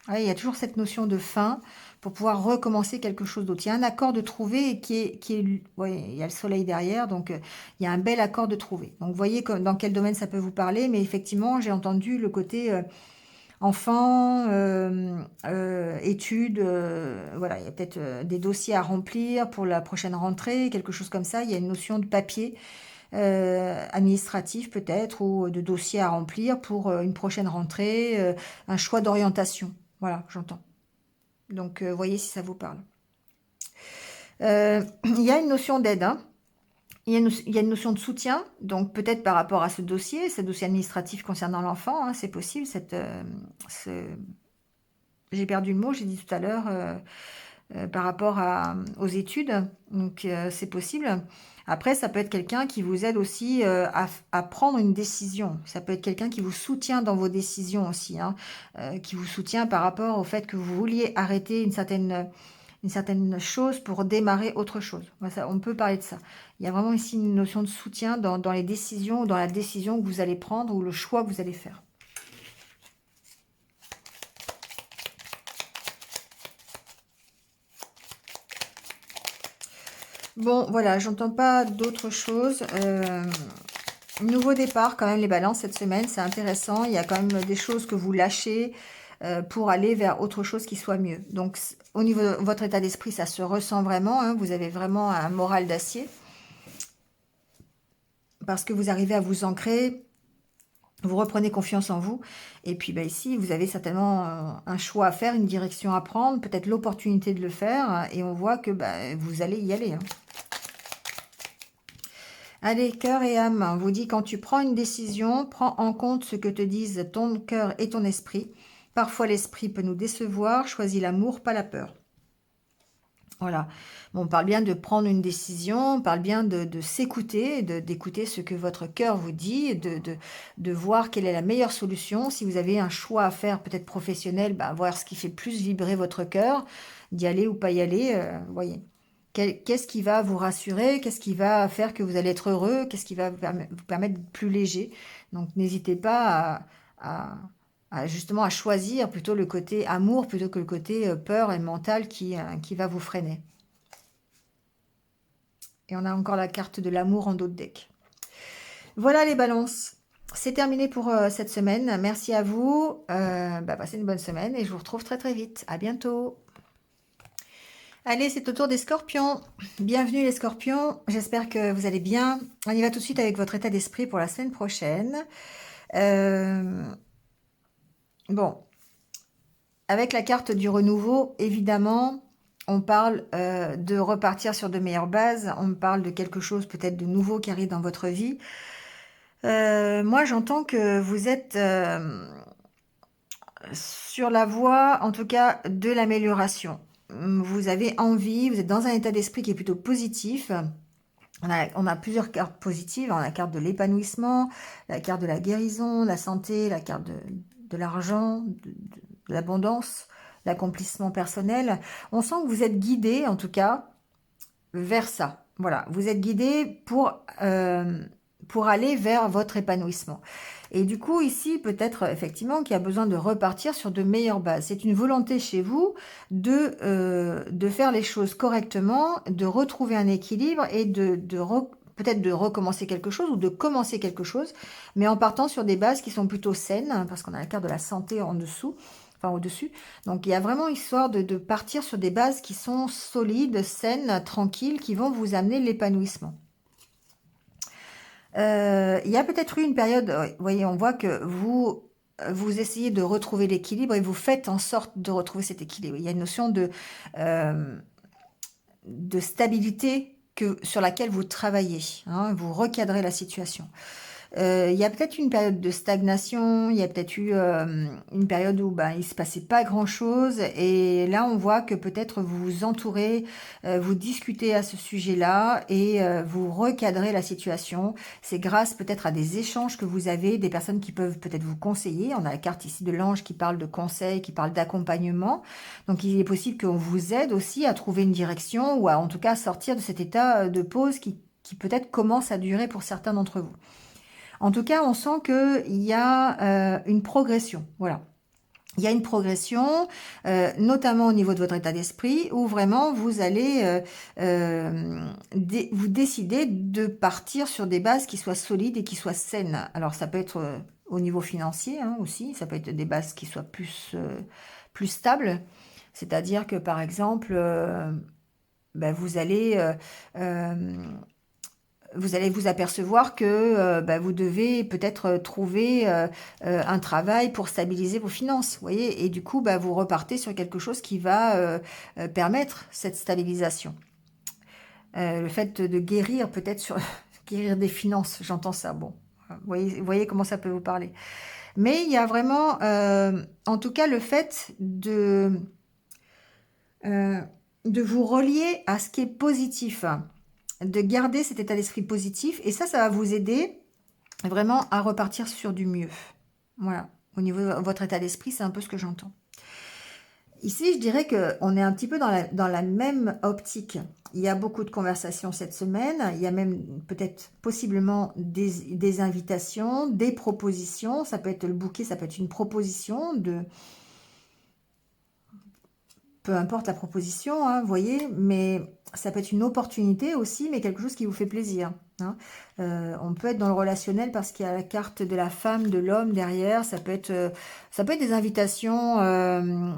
Ouais, il y a toujours cette notion de fin pour pouvoir recommencer quelque chose d'autre. Il y a un accord de trouver et ouais, il y a le soleil derrière, donc il y a un bel accord de trouver. Donc vous voyez dans quel domaine ça peut vous parler, mais effectivement, j'ai entendu le côté enfant, études, voilà, il y a peut-être des dossiers à remplir pour la prochaine rentrée, quelque chose comme ça. Il y a une notion de papier administratif peut-être ou de dossier à remplir pour une prochaine rentrée, un choix d'orientation. Voilà, j'entends. Donc, voyez si ça vous parle. Il y a une notion d'aide, hein. Il y a une notion de soutien, donc peut-être par rapport à ce dossier administratif concernant l'enfant, hein, c'est possible. J'ai perdu le mot, j'ai dit tout à l'heure, par rapport aux études, donc c'est possible. Après, ça peut être quelqu'un qui vous aide aussi à prendre une décision. Ça peut être quelqu'un qui vous soutient dans vos décisions aussi, hein, qui vous soutient par rapport au fait que vous vouliez arrêter une certaine chose pour démarrer autre chose. On peut parler de ça. Il y a vraiment ici une notion de soutien dans les décisions, dans la décision que vous allez prendre ou le choix que vous allez faire. Bon, voilà, j'entends pas d'autre chose. Nouveau départ, quand même, les balances cette semaine, c'est intéressant. Il y a quand même des choses que vous lâchez pour aller vers autre chose qui soit mieux. Donc, au niveau de votre état d'esprit, ça se ressent vraiment, hein. Vous avez vraiment un moral d'acier parce que vous arrivez à vous ancrer, vous reprenez confiance en vous. Et puis, bah, ici, vous avez certainement un choix à faire, une direction à prendre, peut-être l'opportunité de le faire. Et on voit que bah, vous allez y aller, hein. Allez, cœur et âme, on vous dit quand tu prends une décision, prends en compte ce que te disent ton cœur et ton esprit. Parfois l'esprit peut nous décevoir, choisis l'amour, pas la peur. Voilà. Bon, on parle bien de prendre une décision, on parle bien de s'écouter, d'écouter ce que votre cœur vous dit, de voir quelle est la meilleure solution. Si vous avez un choix à faire, peut-être professionnel, bah, voir ce qui fait plus vibrer votre cœur, d'y aller ou pas y aller, voyez. Qu'est-ce qui va vous rassurer? Qu'est-ce qui va faire que vous allez être heureux? Qu'est-ce qui va vous permettre d'être plus léger? Donc, n'hésitez pas justement à choisir plutôt le côté amour plutôt que le côté peur et mental qui va vous freiner. Et on a encore la carte de l'amour en dos de deck. Voilà les balances. C'est terminé pour cette semaine. Merci à vous. Passez une bonne semaine et je vous retrouve très très vite. À bientôt. Allez, c'est au tour des scorpions. Bienvenue les scorpions. J'espère que vous allez bien. On y va tout de suite avec votre état d'esprit pour la semaine prochaine. Bon, avec la carte du renouveau, évidemment, on parle de repartir sur de meilleures bases. On parle de quelque chose peut-être de nouveau qui arrive dans votre vie. Moi, j'entends que vous êtes sur la voie, en tout cas, de l'amélioration. Vous avez envie, vous êtes dans un état d'esprit qui est plutôt positif. On a plusieurs cartes positives. On a la carte de l'épanouissement, la carte de la guérison, la santé, la carte de l'argent, de l'abondance, l'accomplissement personnel. On sent que vous êtes guidé, en tout cas, vers ça. Voilà, vous êtes guidé pour aller vers votre épanouissement. Et du coup, ici, peut-être effectivement qu'il y a besoin de repartir sur de meilleures bases. C'est une volonté chez vous de faire les choses correctement, de retrouver un équilibre et peut-être de recommencer quelque chose ou de commencer quelque chose, mais en partant sur des bases qui sont plutôt saines, hein, parce qu'on a la carte de la santé en dessous, enfin au-dessus. Donc il y a vraiment histoire de partir sur des bases qui sont solides, saines, tranquilles, qui vont vous amener l'épanouissement. Il y a peut-être eu une période, vous voyez, on voit que vous essayez de retrouver l'équilibre et vous faites en sorte de retrouver cet équilibre. Il y a une notion euh, de stabilité sur laquelle vous travaillez, hein, vous recadrez la situation. Il y a peut-être une période de stagnation, il y a peut-être eu une période où il ne se passait pas grand-chose et là on voit que peut-être vous vous entourez, vous discutez à ce sujet-là et vous recadrez la situation. C'est grâce peut-être à des échanges que vous avez, des personnes qui peuvent peut-être vous conseiller. On a la carte ici de l'ange qui parle de conseil, qui parle d'accompagnement. Donc il est possible qu'on vous aide aussi à trouver une direction ou à en tout cas sortir de cet état de pause qui peut-être commence à durer pour certains d'entre vous. En tout cas, on sent qu'il y a une progression. Voilà. Il y a une progression, notamment au niveau de votre état d'esprit, où vraiment vous allez vous décider de partir sur des bases qui soient solides et qui soient saines. Alors ça peut être au niveau financier hein, aussi, ça peut être des bases qui soient plus stables. C'est-à-dire que par exemple, vous allez vous apercevoir que vous devez peut-être trouver un travail pour stabiliser vos finances, vous voyez, et du coup, vous repartez sur quelque chose qui va permettre cette stabilisation. Le fait de guérir, peut-être sur guérir des finances, j'entends ça, bon, vous voyez comment ça peut vous parler. Mais il y a vraiment, en tout cas, le fait de vous relier à ce qui est positif, de garder cet état d'esprit positif. Et ça va vous aider vraiment à repartir sur du mieux. Voilà. Au niveau de votre état d'esprit, c'est un peu ce que j'entends. Ici, je dirais qu'on est un petit peu dans la même optique. Il y a beaucoup de conversations cette semaine. Il y a même peut-être possiblement des invitations, des propositions. Ça peut être le bouquet, ça peut être une proposition de... Peu importe la proposition, hein, vous voyez, mais ça peut être une opportunité aussi, mais quelque chose qui vous fait plaisir. Hein. On peut être dans le relationnel parce qu'il y a la carte de la femme, de l'homme derrière. Ça peut être des invitations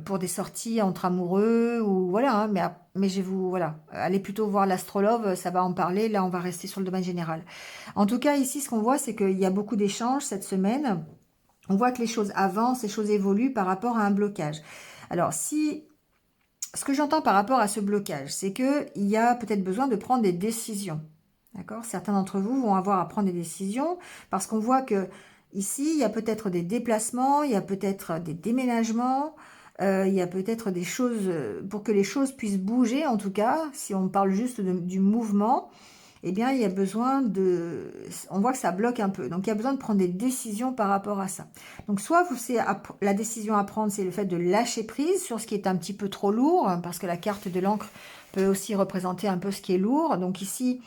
pour des sorties entre amoureux ou voilà. Hein, mais je vais voilà, allez plutôt voir l'astrologue, ça va en parler. Là, on va rester sur le domaine général. En tout cas, ici, ce qu'on voit, c'est qu'il y a beaucoup d'échanges cette semaine. On voit que les choses avancent, les choses évoluent par rapport à un blocage. Alors, ce que j'entends par rapport à ce blocage, c'est qu'il y a peut-être besoin de prendre des décisions. D'accord? Certains d'entre vous vont avoir à prendre des décisions parce qu'on voit que ici, il y a peut-être des déplacements, il y a peut-être des déménagements, il y a peut-être des choses pour que les choses puissent bouger, en tout cas, si on parle juste du mouvement. Eh bien, il y a besoin de... On voit que ça bloque un peu. Donc, il y a besoin de prendre des décisions par rapport à ça. Donc, soit la décision à prendre, c'est le fait de lâcher prise sur ce qui est un petit peu trop lourd, parce que la carte de l'encre peut aussi représenter un peu ce qui est lourd. Donc, ici,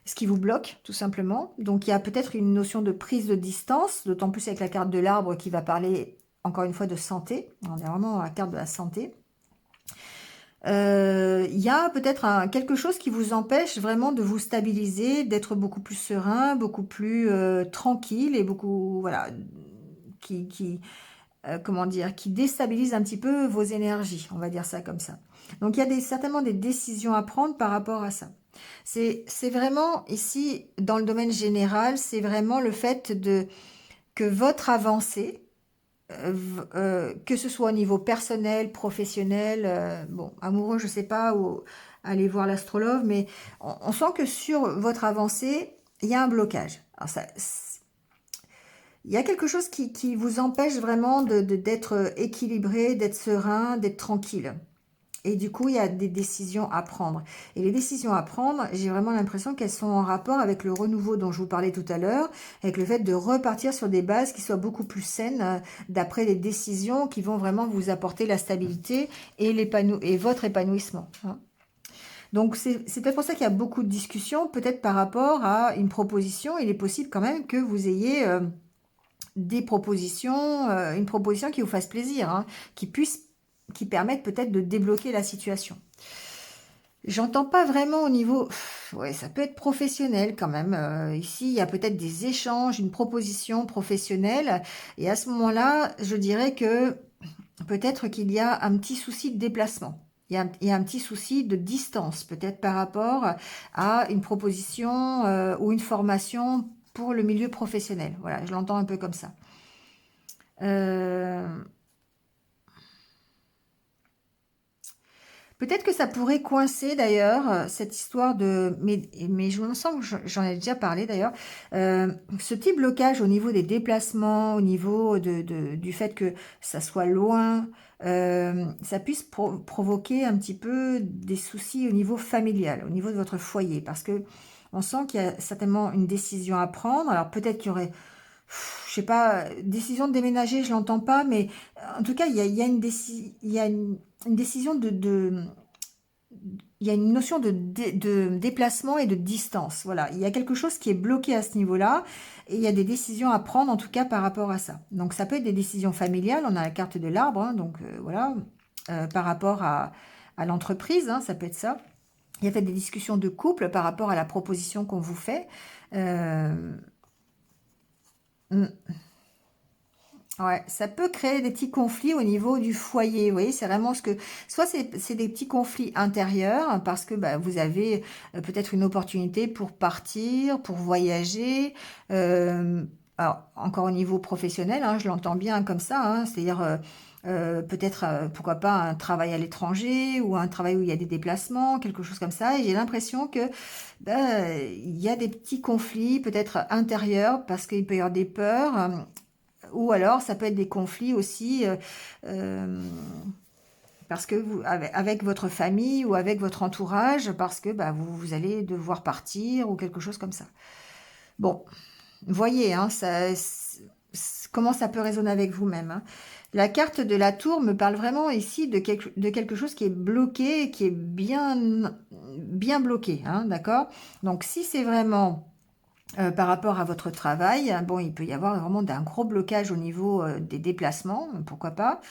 ce qui vous bloque, tout simplement. Donc, il y a peut-être une notion de prise de distance, d'autant plus avec la carte de l'arbre qui va parler, encore une fois, de santé. On est vraiment à la carte de la santé. Il y a peut-être quelque chose qui vous empêche vraiment de vous stabiliser, d'être beaucoup plus serein, beaucoup plus tranquille et beaucoup, voilà, comment dire, qui déstabilise un petit peu vos énergies, on va dire ça comme ça. Donc il y a certainement des décisions à prendre par rapport à ça. C'est vraiment ici, dans le domaine général, c'est vraiment le fait que votre avancée, que ce soit au niveau personnel, professionnel, bon, amoureux, je sais pas, ou aller voir l'astrologue, mais on sent que sur votre avancée, il y a un blocage. Alors il y a quelque chose qui vous empêche vraiment d'être équilibré, d'être serein, d'être tranquille. Et du coup, il y a des décisions à prendre. Et les décisions à prendre, j'ai vraiment l'impression qu'elles sont en rapport avec le renouveau dont je vous parlais tout à l'heure, avec le fait de repartir sur des bases qui soient beaucoup plus saines, d'après les décisions qui vont vraiment vous apporter la stabilité et, et votre épanouissement, hein. Donc, c'est peut-être pour ça qu'il y a beaucoup de discussions, peut-être par rapport à une proposition. Il est possible quand même que vous ayez des propositions, une proposition qui vous fasse plaisir, hein, qui permette peut-être de débloquer la situation. J'entends pas vraiment au niveau... Ouais, ça peut être professionnel quand même. Ici, il y a peut-être des échanges, une proposition professionnelle. Et à ce moment-là, je dirais que peut-être qu'il y a un petit souci de déplacement. Il y a un petit souci de distance, peut-être par rapport à une proposition ou une formation pour le milieu professionnel. Voilà, je l'entends un peu comme ça. Euh, Peut-être que ça pourrait coincer d'ailleurs, cette histoire de... Mais je me sens que j'en ai déjà parlé d'ailleurs. Ce petit blocage au niveau des déplacements, au niveau du fait que ça soit loin, ça puisse provoquer un petit peu des soucis au niveau familial, au niveau de votre foyer. Parce que on sent qu'il y a certainement une décision à prendre. Alors peut-être qu'il y aurait, je sais pas, décision de déménager, je l'entends pas, mais en tout cas, il y a une décision il y a une notion de déplacement et de distance. Voilà, il y a quelque chose qui est bloqué à ce niveau-là et il y a des décisions à prendre en tout cas par rapport à ça. Donc ça peut être des décisions familiales, on a la carte de l'arbre, hein, donc voilà, par rapport à l'entreprise, hein, ça peut être ça. Il y a peut-être des discussions de couple par rapport à la proposition qu'on vous fait. Euh, mm. Ouais, ça peut créer des petits conflits au niveau du foyer. Vous voyez, c'est vraiment ce que... Soit c'est des petits conflits intérieurs parce que bah, vous avez peut-être une opportunité pour partir, pour voyager. Euh, alors, encore au niveau professionnel, hein, je l'entends bien comme ça, hein, c'est-à-dire peut-être, pourquoi pas, un travail à l'étranger ou un travail où il y a des déplacements, quelque chose comme ça. Et j'ai l'impression que il y a des petits conflits peut-être intérieurs parce qu'il peut y avoir des peurs. Ou alors, ça peut être des conflits aussi euh, parce que vous, avec votre famille ou avec votre entourage, parce que bah, vous allez devoir partir ou quelque chose comme ça. Bon, voyez, hein, comment ça peut résonner avec vous-même, hein. La carte de la tour me parle vraiment ici de quelque chose qui est bloqué, qui est bien bloqué, hein, d'accord? Donc, si c'est vraiment par rapport à votre travail, bon, il peut y avoir vraiment un gros blocage au niveau des déplacements, pourquoi pas.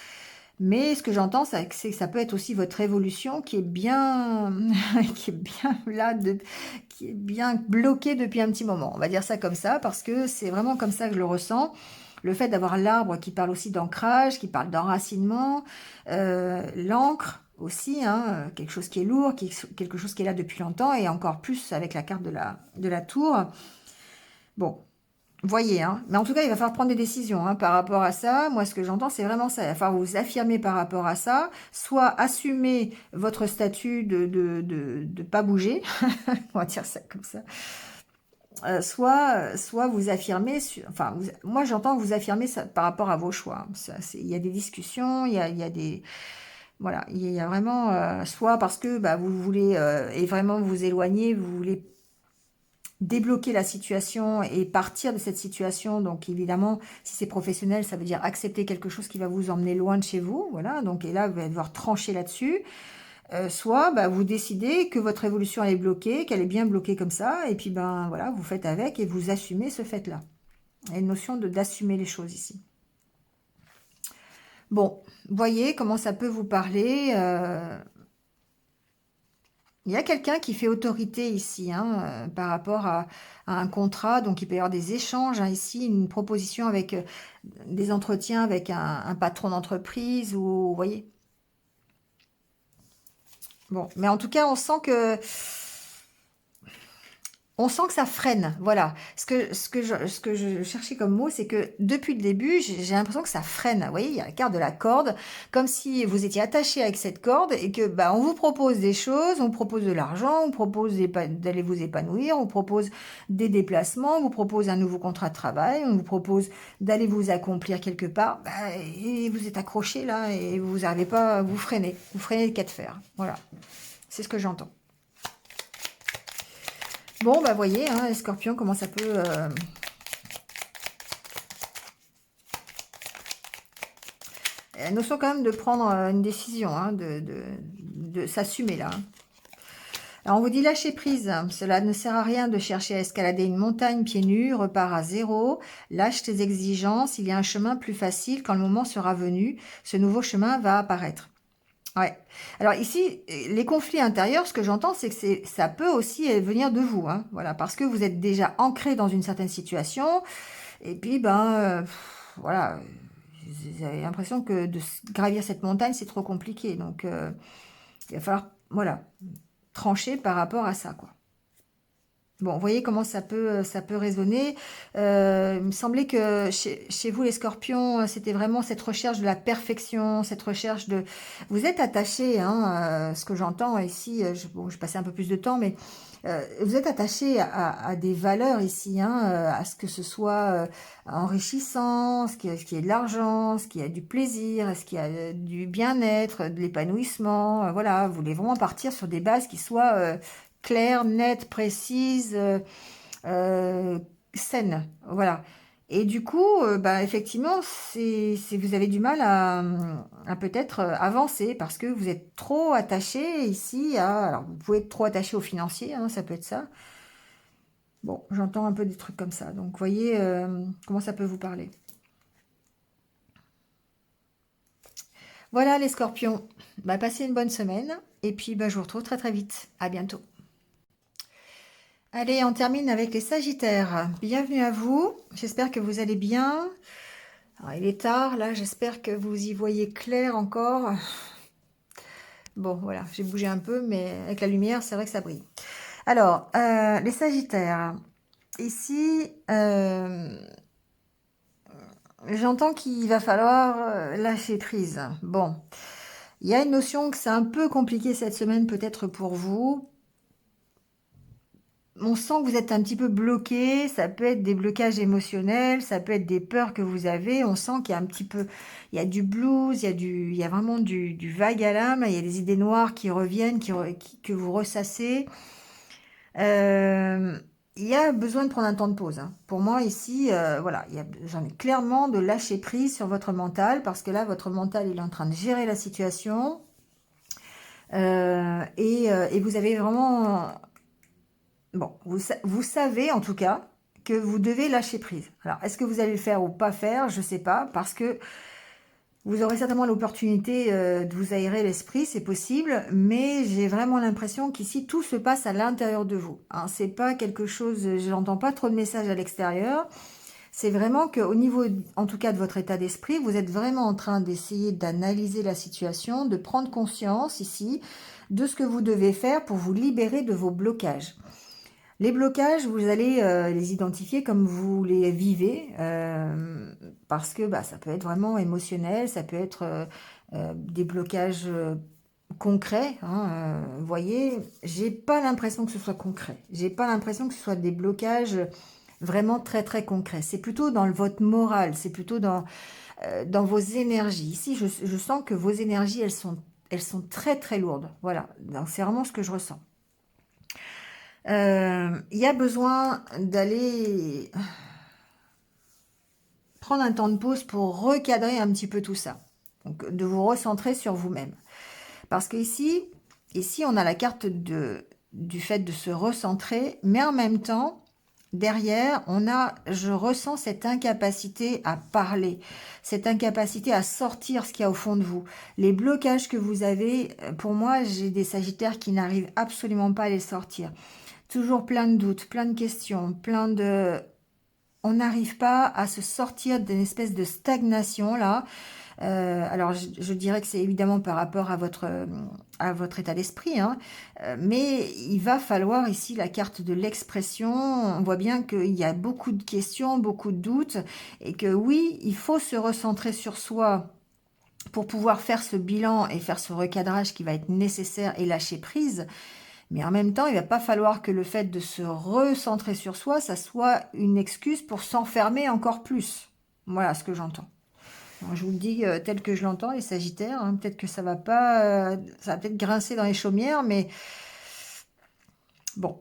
Mais ce que j'entends, c'est que ça peut être aussi votre évolution qui est bien, qui est bien là, qui est bien bloquée depuis un petit moment. On va dire ça comme ça, parce que c'est vraiment comme ça que je le ressens. Le fait d'avoir l'arbre qui parle aussi d'ancrage, qui parle d'enracinement, l'encre aussi, hein, quelque chose qui est lourd, quelque chose qui est là depuis longtemps, et encore plus avec la carte de la tour. Bon, voyez, hein. Mais en tout cas, il va falloir prendre des décisions hein, par rapport à ça. Moi, ce que j'entends, c'est vraiment ça. Il va falloir vous affirmer par rapport à ça, soit assumer votre statut de pas bouger, on va dire ça comme ça, soit vous affirmer, enfin, moi j'entends vous affirmer ça, par rapport à vos choix. Il y a des discussions, il y a des... Voilà, il y a vraiment, soit parce que bah, vous voulez et vraiment vous éloigner, vous voulez débloquer la situation et partir de cette situation. Donc évidemment, si c'est professionnel, ça veut dire accepter quelque chose qui va vous emmener loin de chez vous. Voilà, donc et là, vous allez devoir trancher là-dessus. Soit bah, vous décidez que votre évolution elle est bloquée, qu'elle est bien bloquée comme ça, et puis ben voilà, vous faites avec et vous assumez ce fait-là. Il y a une notion d'assumer les choses ici. Bon, voyez comment ça peut vous parler. Il y a quelqu'un qui fait autorité ici hein, par rapport à un contrat, donc il peut y avoir des échanges hein, ici, une proposition avec des entretiens avec un patron d'entreprise ou vous voyez. Bon, mais en tout cas, on sent que on sent que ça freine, voilà. Ce que je cherchais comme mot, c'est que depuis le début, j'ai l'impression que ça freine. Vous voyez, il y a la carte de la corde, comme si vous étiez attaché avec cette corde et que bah, on vous propose des choses, on vous propose de l'argent, on vous propose d'aller vous épanouir, on vous propose des déplacements, on vous propose un nouveau contrat de travail, on vous propose d'aller vous accomplir quelque part, bah, et vous êtes accroché là et vous n'arrivez pas, vous freinez le cas de fer. Voilà, c'est ce que j'entends. Bon, bah voyez, hein, les scorpions, comment ça peut... La notion quand même de prendre une décision, hein, de s'assumer là. Alors on vous dit lâcher prise, cela ne sert à rien de chercher à escalader une montagne pieds nus, repars à zéro, lâche tes exigences, il y a un chemin plus facile quand le moment sera venu, ce nouveau chemin va apparaître. Ouais. Alors ici, les conflits intérieurs, ce que j'entends, c'est que ça peut aussi venir de vous, hein, voilà, parce que vous êtes déjà ancré dans une certaine situation, et puis ben, voilà, vous avez l'impression que de gravir cette montagne, c'est trop compliqué, donc il va falloir, voilà, trancher par rapport à ça, quoi. Bon, vous voyez comment ça peut résonner. Il me semblait que chez vous, les scorpions, c'était vraiment cette recherche de la perfection, cette recherche de... Vous êtes attachés, hein, ce que j'entends ici, bon, je passais un peu plus de temps, mais vous êtes attachés à des valeurs ici, hein, à ce que ce soit enrichissant, ce qui est de l'argent, ce qui a du plaisir, ce qui a du bien-être, de l'épanouissement. Voilà, vous voulez vraiment partir sur des bases qui soient... claire, nette, précise, euh, saine, voilà. Et du coup, bah, effectivement, vous avez du mal à peut-être avancer parce que vous êtes trop attaché ici à... Alors, vous pouvez être trop attaché au financier, hein, ça peut être ça. Bon, j'entends un peu des trucs comme ça. Donc, voyez comment ça peut vous parler. Voilà les scorpions. Bah, passez une bonne semaine. Et puis, bah, je vous retrouve très très vite. À bientôt. Allez, on termine avec les Sagittaires. Bienvenue à vous. J'espère que vous allez bien. Alors, il est tard, là. J'espère que vous y voyez clair encore. Bon, voilà, j'ai bougé un peu, mais avec la lumière, c'est vrai que ça brille. Alors, les Sagittaires. Ici, j'entends qu'il va falloir lâcher prise. Bon, il y a une notion que c'est un peu compliqué cette semaine, peut-être pour vous. On sent que vous êtes un petit peu bloqué, ça peut être des blocages émotionnels, ça peut être des peurs que vous avez, on sent qu'il y a un petit peu, il y a du blues, il y a vraiment du vague à l'âme, il y a des idées noires qui reviennent, que vous ressassez. Euh, il y a besoin de prendre un temps de pause, hein. Pour moi ici, voilà, j'en ai clairement de lâcher prise sur votre mental, parce que là, votre mental, il est en train de gérer la situation, et vous avez vraiment... Bon, vous savez en tout cas que vous devez lâcher prise. Alors, est-ce que vous allez le faire ou pas faire? Je ne sais pas, parce que vous aurez certainement l'opportunité de vous aérer l'esprit, c'est possible, mais j'ai vraiment l'impression qu'ici, tout se passe à l'intérieur de vous. Hein, c'est pas quelque chose, je n'entends pas trop de messages à l'extérieur. C'est vraiment qu'au niveau, en tout cas, de votre état d'esprit, vous êtes vraiment en train d'essayer d'analyser la situation, de prendre conscience ici de ce que vous devez faire pour vous libérer de vos blocages. Les blocages, vous allez les identifier comme vous les vivez, parce que bah, ça peut être vraiment émotionnel, ça peut être des blocages concrets. Hein, vous voyez, j'ai pas l'impression que ce soit concret. J'ai pas l'impression que ce soit des blocages vraiment très très concrets. C'est plutôt dans votre moral, c'est plutôt dans vos énergies. Ici, je sens que vos énergies, elles sont très très lourdes. Voilà, donc c'est vraiment ce que je ressens. Il y a besoin d'aller prendre un temps de pause pour recadrer un petit peu tout ça. Donc, de vous recentrer sur vous-même. Parce que ici, on a la carte du fait de se recentrer, mais en même temps, derrière, je ressens cette incapacité à parler, cette incapacité à sortir ce qu'il y a au fond de vous. Les blocages que vous avez, pour moi, j'ai des Sagittaires qui n'arrivent absolument pas à les sortir. Toujours plein de doutes, plein de questions, on n'arrive pas à se sortir d'une espèce de stagnation là. Alors, je dirais que c'est évidemment par rapport à votre état d'esprit, hein, mais il va falloir ici la carte de l'expression. On voit bien qu'il y a beaucoup de questions, beaucoup de doutes, et que oui, il faut se recentrer sur soi pour pouvoir faire ce bilan et faire ce recadrage qui va être nécessaire et lâcher prise. Mais en même temps, il va pas falloir que le fait de se recentrer sur soi, ça soit une excuse pour s'enfermer encore plus. Voilà ce que j'entends. Bon, je vous le dis tel que je l'entends, les Sagittaires. Hein, peut-être que ça va pas, ça va peut-être grincer dans les chaumières, mais bon,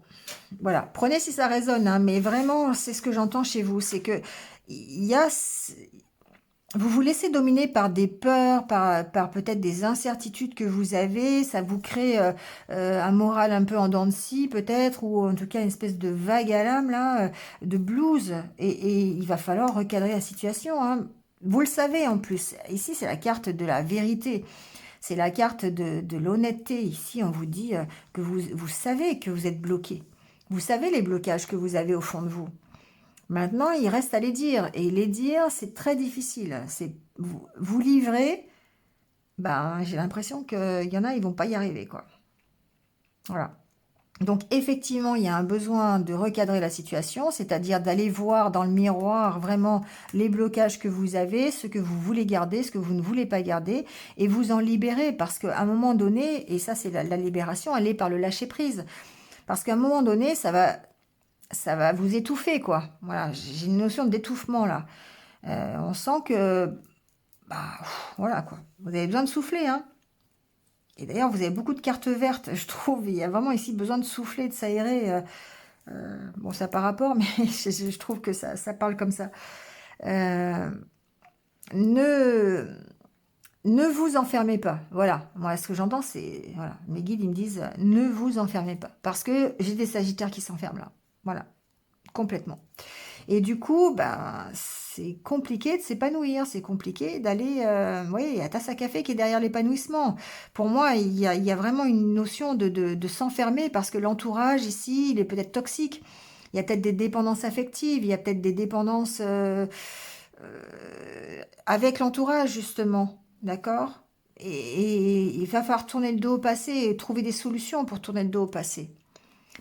voilà. Prenez si ça résonne, hein, mais vraiment, c'est ce que j'entends chez vous, c'est que il y a, vous vous laissez dominer par des peurs, par peut-être des incertitudes que vous avez. Ça vous crée un moral un peu en dents de scie, peut-être, ou en tout cas une espèce de vague à l'âme, là, de blues. Et il va falloir recadrer la situation. Hein. Vous le savez en plus. Ici, c'est la carte de la vérité. C'est la carte de l'honnêteté. Ici, on vous dit que vous savez que vous êtes bloqué. Vous savez les blocages que vous avez au fond de vous. Maintenant, il reste à les dire. Et les dire, c'est très difficile. C'est vous livrer, ben, j'ai l'impression qu'il y en a, ils vont pas y arriver, quoi. Voilà. Donc, effectivement, il y a un besoin de recadrer la situation, c'est-à-dire d'aller voir dans le miroir vraiment les blocages que vous avez, ce que vous voulez garder, ce que vous ne voulez pas garder, et vous en libérer. Parce qu'à un moment donné, et ça, c'est la libération, elle est par le lâcher-prise. Parce qu'à un moment donné, ça va vous étouffer, quoi. Voilà, j'ai une notion d'étouffement, là. On sent que, bah, voilà, quoi. Vous avez besoin de souffler, hein. Et d'ailleurs, vous avez beaucoup de cartes vertes, je trouve. Il y a vraiment ici besoin de souffler, de s'aérer. Bon, ça par rapport, mais je trouve que ça parle comme ça. Euh, ne, ne vous enfermez pas. Voilà. Moi, ce que j'entends, c'est... Voilà. Mes guides, ils me disent, ne vous enfermez pas. Parce que j'ai des sagittaires qui s'enferment là. Voilà. Complètement. Et du coup, ben, c'est compliqué de s'épanouir, c'est compliqué d'aller... oui, il y a la tasse à café qui est derrière l'épanouissement. Pour moi, il y a vraiment une notion de s'enfermer parce que l'entourage ici, il est peut-être toxique. Il y a peut-être des dépendances affectives, il y a peut-être des dépendances avec l'entourage, justement. D'accord. Et il va falloir tourner le dos au passé et trouver des solutions pour tourner le dos au passé.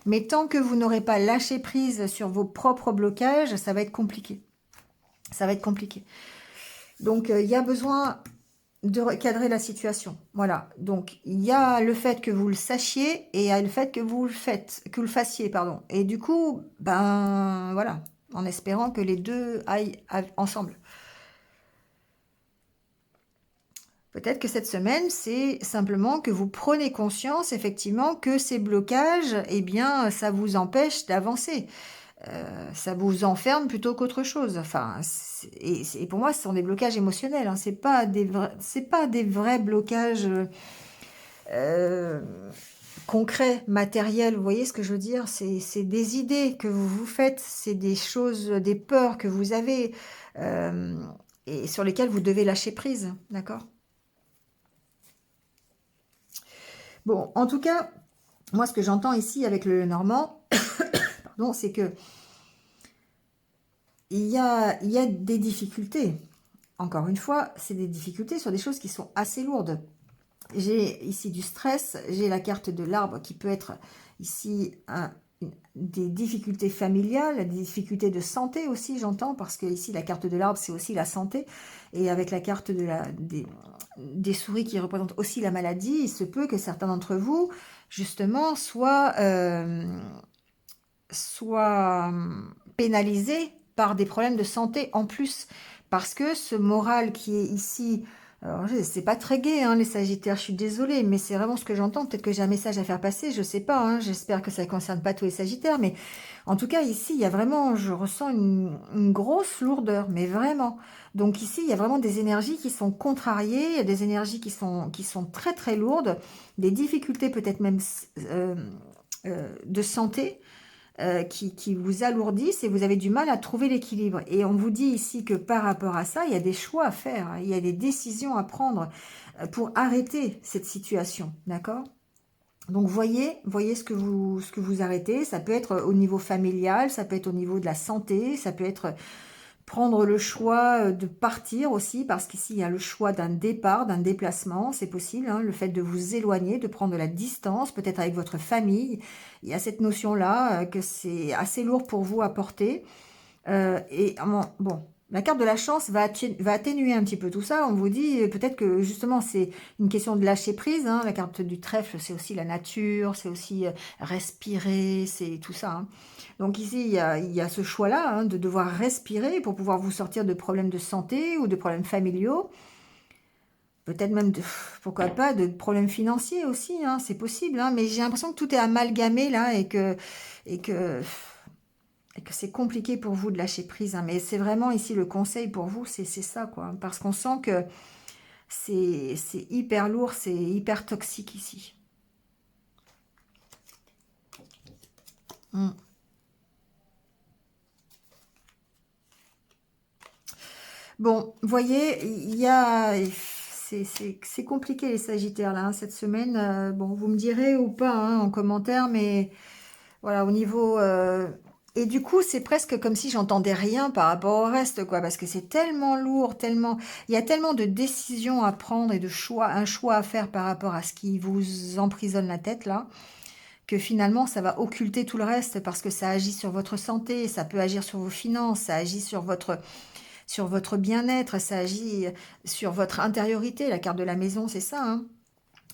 Mais tant que vous n'aurez pas lâché prise sur vos propres blocages, ça va être compliqué. Ça va être compliqué. Donc, il y a besoin de recadrer la situation. Voilà. Donc, il y a le fait que vous le sachiez et il y a le fait que vous le faites, que vous le fassiez, pardon. Et du coup, ben, voilà. En espérant que les deux aillent ensemble. Peut-être que cette semaine, c'est simplement que vous prenez conscience, effectivement, que ces blocages, eh bien, ça vous empêche d'avancer. Ça vous enferme plutôt qu'autre chose. Enfin, et pour moi, ce sont des blocages émotionnels. Hein. C'est pas des vrais blocages euh, concrets, matériels. Vous voyez ce que je veux dire? C'est des idées que vous vous faites, c'est des choses, des peurs que vous avez euh, et sur lesquelles vous devez lâcher prise. D'accord? Bon, en tout cas, moi, ce que j'entends ici avec le Normand, pardon, c'est que il y a des difficultés. Encore une fois, c'est des difficultés sur des choses qui sont assez lourdes. J'ai ici du stress, j'ai la carte de l'arbre qui peut être ici des difficultés familiales, des difficultés de santé aussi, j'entends, parce que ici la carte de l'arbre, c'est aussi la santé. Et avec la carte des souris qui représentent aussi la maladie, il se peut que certains d'entre vous, justement, soient pénalisés par des problèmes de santé en plus. Parce que ce moral qui est ici, alors c'est pas très gai, hein, les Sagittaires, je suis désolée, mais c'est vraiment ce que j'entends. Peut-être que j'ai un message à faire passer, je sais pas, hein, j'espère que ça ne concerne pas tous les Sagittaires, mais en tout cas, ici, il y a vraiment, je ressens une grosse lourdeur, mais vraiment. Donc ici, il y a vraiment des énergies qui sont contrariées, il y a des énergies qui sont très très lourdes, des difficultés peut-être même de santé, qui vous alourdissent et vous avez du mal à trouver l'équilibre. Et on vous dit ici que par rapport à ça, il y a des choix à faire, hein, il y a des décisions à prendre pour arrêter cette situation, d'accord? Donc voyez ce que vous arrêtez. Ça peut être au niveau familial, ça peut être au niveau de la santé, ça peut être prendre le choix de partir aussi, parce qu'ici, il y a le choix d'un départ, d'un déplacement, c'est possible, hein, le fait de vous éloigner, de prendre de la distance, peut-être avec votre famille. Il y a cette notion-là que c'est assez lourd pour vous à porter. Bon, la carte de la chance va atténuer un petit peu tout ça. On vous dit peut-être que justement c'est une question de lâcher prise, hein. La carte du trèfle, c'est aussi la nature, c'est aussi respirer, c'est tout ça, hein. Donc ici, il y a ce choix-là, hein, de devoir respirer pour pouvoir vous sortir de problèmes de santé ou de problèmes familiaux. Peut-être même, pourquoi pas, de problèmes financiers aussi, hein, c'est possible, hein. Mais j'ai l'impression que tout est amalgamé là et que et que c'est compliqué pour vous de lâcher prise, hein. Mais c'est vraiment ici le conseil pour vous, c'est ça, quoi. Parce qu'on sent que c'est hyper lourd, c'est hyper toxique ici. Mm. Bon, vous voyez, il y a... C'est compliqué les Sagittaires, là, hein, cette semaine. Bon, vous me direz ou pas, hein, en commentaire, mais voilà, au niveau... Et du coup, c'est presque comme si j'entendais rien par rapport au reste, quoi, parce que c'est tellement lourd, tellement... Il y a tellement de décisions à prendre et de choix, un choix à faire par rapport à ce qui vous emprisonne la tête, là, que finalement, ça va occulter tout le reste, parce que ça agit sur votre santé, ça peut agir sur vos finances, ça agit sur votre bien-être, ça agit sur votre intériorité. La carte de la maison, c'est ça, hein.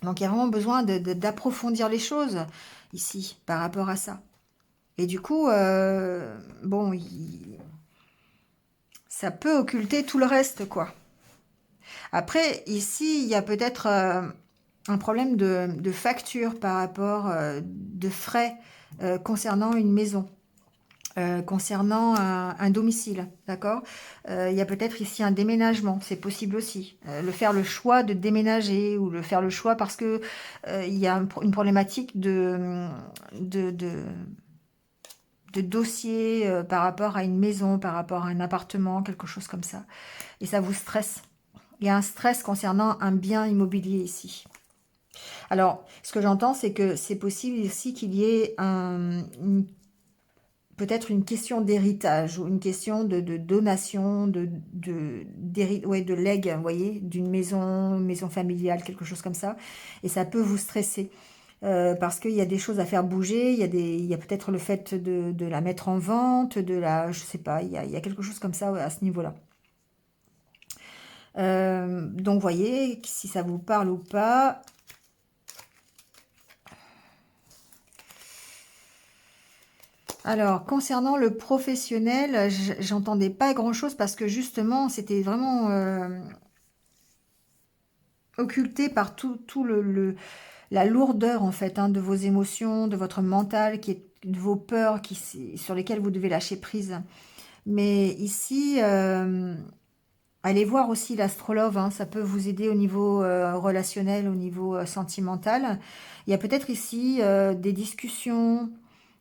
Donc, il y a vraiment besoin d'approfondir les choses ici, par rapport à ça. Et du coup, bon, ça peut occulter tout le reste, quoi. Après, ici, il y a peut-être un problème de facture par rapport de frais concernant une maison, concernant un domicile, d'accord? Il y a peut-être ici un déménagement, c'est possible aussi. Faire le choix de déménager ou le faire le choix parce que il y a une problématique de dossier par rapport à une maison, par rapport à un appartement, quelque chose comme ça. Et ça vous stresse. Il y a un stress concernant un bien immobilier ici. Alors, ce que j'entends, c'est que c'est possible ici qu'il y ait peut-être une question d'héritage ou une question de donation, ouais, de legs, vous voyez, d'une maison familiale, quelque chose comme ça. Et ça peut vous stresser. Parce qu'il y a des choses à faire bouger, il y a peut-être le fait de la mettre en vente, je sais pas, il y a quelque chose comme ça à ce niveau-là. Donc, voyez, si ça vous parle ou pas. Alors, concernant le professionnel, j'entendais pas grand-chose parce que justement, c'était vraiment occulté par tout la lourdeur en fait, hein, de vos émotions, de votre mental, de vos peurs sur lesquelles vous devez lâcher prise. Mais ici, allez voir aussi l'astrologue, hein, ça peut vous aider au niveau relationnel, au niveau sentimental. Il y a peut-être ici des discussions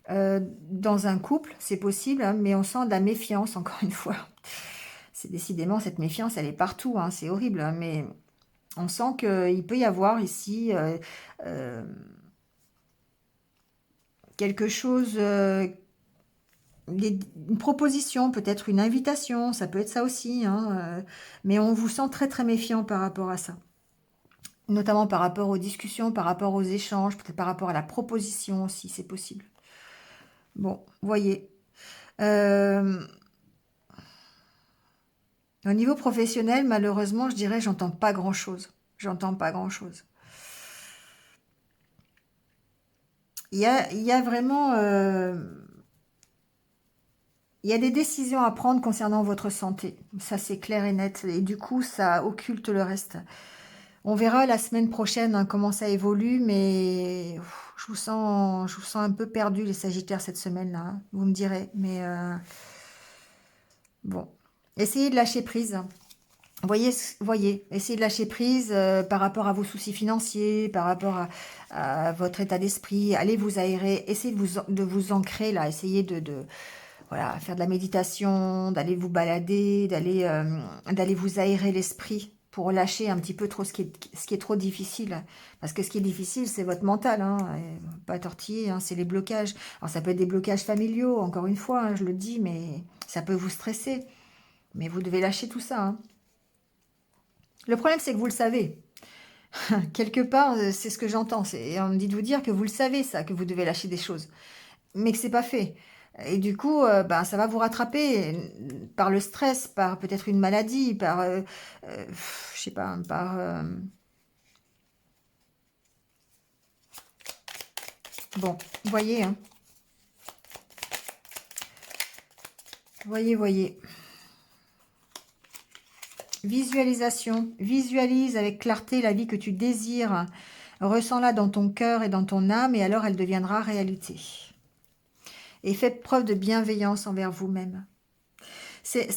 dans un couple, c'est possible, hein, mais on sent de la méfiance encore une fois. C'est décidément cette méfiance, elle est partout, hein, c'est horrible, hein, mais on sent qu'il peut y avoir ici euh, quelque chose, une proposition, peut-être une invitation, ça peut être ça aussi, hein, mais on vous sent très très méfiant par rapport à ça. Notamment par rapport aux discussions, par rapport aux échanges, peut-être par rapport à la proposition aussi, c'est possible. Bon, voyez. Euh, Au niveau professionnel, malheureusement, je dirais, j'entends pas grand-chose. J'entends pas grand-chose. Il y a vraiment... il y a des décisions à prendre concernant votre santé. Ça, c'est clair et net. Et du coup, ça occulte le reste. On verra la semaine prochaine, hein, comment ça évolue, mais je vous sens un peu perdu, les Sagittaires, cette semaine-là, hein. Vous me direz. Mais bon, essayez de lâcher prise. Voyez, essayez de lâcher prise par rapport à vos soucis financiers, par rapport à votre état d'esprit. Allez vous aérer, essayez de vous ancrer là, essayez voilà, faire de la méditation, d'aller vous balader, d'aller vous aérer l'esprit pour lâcher un petit peu trop ce qui est trop difficile. Parce que ce qui est difficile, c'est votre mental, hein, et pas tortiller, hein, c'est les blocages. Alors ça peut être des blocages familiaux, encore une fois, hein, je le dis, mais ça peut vous stresser. Mais vous devez lâcher tout ça, hein. Le problème, c'est que vous le savez. Quelque part, c'est ce que j'entends. On me dit de vous dire que vous le savez, ça, que vous devez lâcher des choses. Mais que c'est pas fait. Et du coup, bah, ça va vous rattraper par le stress, par peut-être une maladie, par, je sais pas, par... bon, voyez, hein. Voyez. Visualisation. Visualise avec clarté la vie que tu désires. Ressens-la dans ton cœur et dans ton âme et alors elle deviendra réalité. Et faites preuve de bienveillance envers vous-même. C'est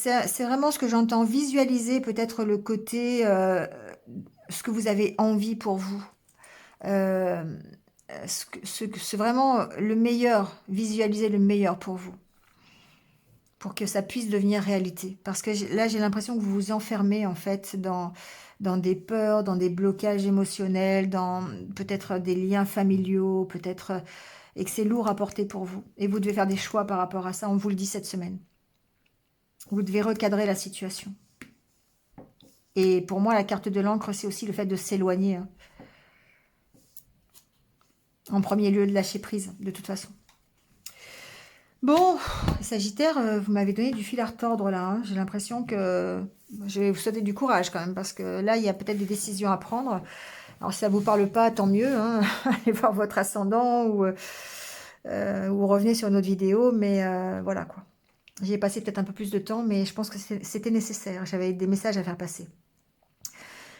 vraiment ce que j'entends. Visualiser peut-être le côté, ce que vous avez envie pour vous. Euh, c'est vraiment le meilleur. Visualiser le meilleur pour vous. Pour que ça puisse devenir réalité. Parce que là, j'ai l'impression que vous vous enfermez en fait dans des peurs, dans des blocages émotionnels, dans peut-être des liens familiaux, peut-être, et que c'est lourd à porter pour vous. Et vous devez faire des choix par rapport à ça, on vous le dit cette semaine. Vous devez recadrer la situation. Et pour moi, la carte de l'encre, c'est aussi le fait de s'éloigner. Hein. En premier lieu, de lâcher prise, de toute façon. Bon, Sagittaire, vous m'avez donné du fil à retordre là. Hein. J'ai l'impression que je vais vous souhaiter du courage quand même, parce que là, il y a peut-être des décisions à prendre. Alors, si ça ne vous parle pas, tant mieux. Hein. Allez voir votre ascendant ou revenez sur une autre vidéo. Mais voilà quoi. J'y ai passé peut-être un peu plus de temps, mais je pense que c'était nécessaire. J'avais des messages à faire passer.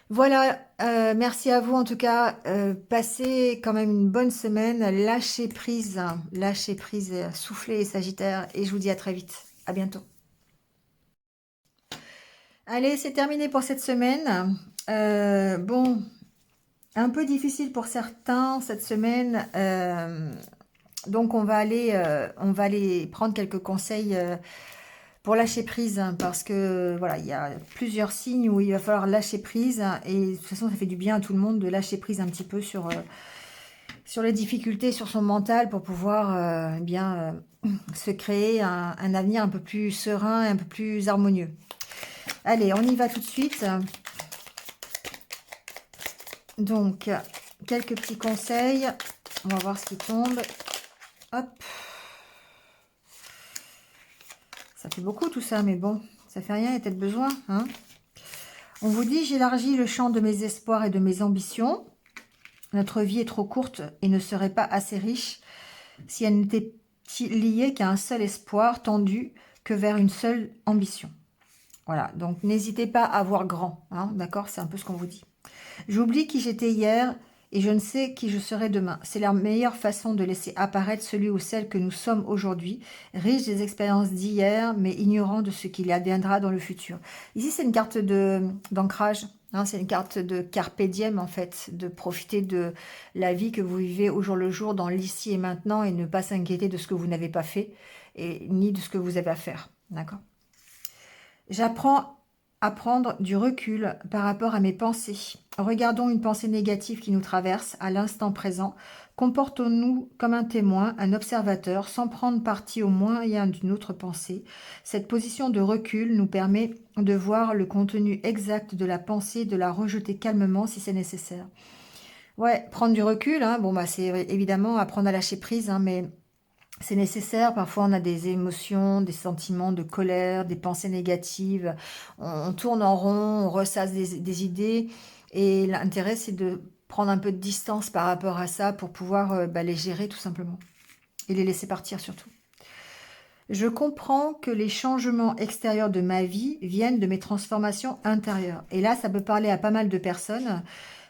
Voilà, merci à vous en tout cas. Passez quand même une bonne semaine. Lâchez prise, soufflez Sagittaire. Et je vous dis à très vite. À bientôt. Allez, c'est terminé pour cette semaine. Bon, un peu difficile pour certains cette semaine. Donc on va aller prendre quelques conseils pour lâcher prise, hein, parce que voilà, il y a plusieurs signes où il va falloir lâcher prise, et de toute façon ça fait du bien à tout le monde de lâcher prise un petit peu sur les difficultés, sur son mental, pour pouvoir se créer un avenir un peu plus serein et un peu plus harmonieux. Allez, on y va tout de suite. Donc, quelques petits conseils. On va voir ce qui tombe. Hop. Ça fait beaucoup tout ça, mais bon, ça fait rien, il y a peut-être besoin. Hein. On vous dit, j'élargis le champ de mes espoirs et de mes ambitions. Notre vie est trop courte et ne serait pas assez riche si elle n'était liée qu'à un seul espoir tendu que vers une seule ambition. Voilà, donc n'hésitez pas à voir grand, hein, d'accord? C'est un peu ce qu'on vous dit. J'oublie qui j'étais hier et je ne sais qui je serai demain. C'est la meilleure façon de laisser apparaître celui ou celle que nous sommes aujourd'hui, riche des expériences d'hier, mais ignorant de ce qu'il adviendra dans le futur. Ici, c'est une carte d'ancrage. Hein, c'est une carte de carpe diem, en fait, de profiter de la vie que vous vivez au jour le jour, dans l'ici et maintenant, et ne pas s'inquiéter de ce que vous n'avez pas fait, et ni de ce que vous avez à faire. D'accord? J'apprends à prendre du recul par rapport à mes pensées. Regardons une pensée négative qui nous traverse à l'instant présent. Comportons-nous comme un témoin, un observateur, sans prendre parti au moyen d'une autre pensée. Cette position de recul nous permet de voir le contenu exact de la pensée, de la rejeter calmement si c'est nécessaire. Ouais, prendre du recul, hein, bon, bah, c'est évidemment apprendre à lâcher prise, hein, mais c'est nécessaire. Parfois, on a des émotions, des sentiments de colère, des pensées négatives. On tourne en rond, on ressasse des idées. Et l'intérêt, c'est de prendre un peu de distance par rapport à ça pour pouvoir les gérer tout simplement. Et les laisser partir surtout. Je comprends que les changements extérieurs de ma vie viennent de mes transformations intérieures. Et là, ça peut parler à pas mal de personnes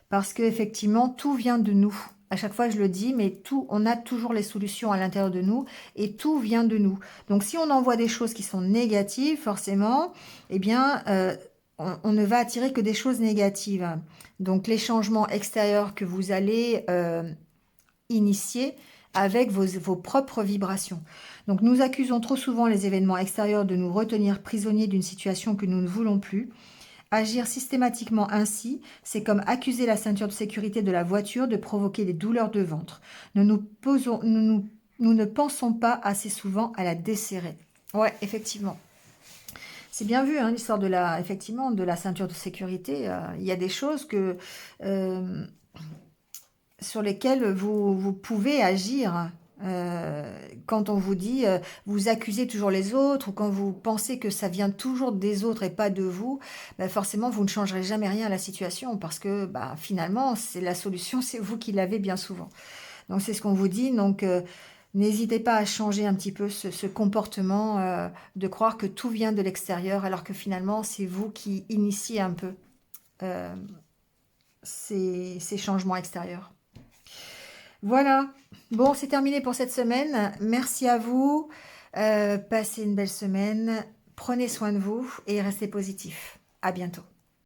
parce qu'effectivement, tout vient de nous. À chaque fois, je le dis, mais on a toujours les solutions à l'intérieur de nous et tout vient de nous. Donc, si on envoie des choses qui sont négatives, forcément, eh bien, on ne va attirer que des choses négatives. Donc, les changements extérieurs que vous allez initier avec vos propres vibrations. Donc, nous accusons trop souvent les événements extérieurs de nous retenir prisonniers d'une situation que nous ne voulons plus. Agir systématiquement ainsi, c'est comme accuser la ceinture de sécurité de la voiture de provoquer des douleurs de ventre. Nous ne pensons pas assez souvent à la desserrer. Ouais, effectivement. C'est bien vu, hein, l'histoire de la, effectivement, de la ceinture de sécurité. Il y a des choses euh, sur lesquelles vous pouvez agir. Quand on vous dit, vous accusez toujours les autres, ou quand vous pensez que ça vient toujours des autres et pas de vous, ben forcément, vous ne changerez jamais rien à la situation, parce que bah, finalement, c'est la solution, c'est vous qui l'avez bien souvent. Donc c'est ce qu'on vous dit. Donc n'hésitez pas à changer un petit peu ce comportement de croire que tout vient de l'extérieur alors que finalement c'est vous qui initiez un peu euh, ces changements extérieurs. Voilà. Bon, c'est terminé pour cette semaine. Merci à vous. Passez une belle semaine. Prenez soin de vous et restez positifs. À bientôt.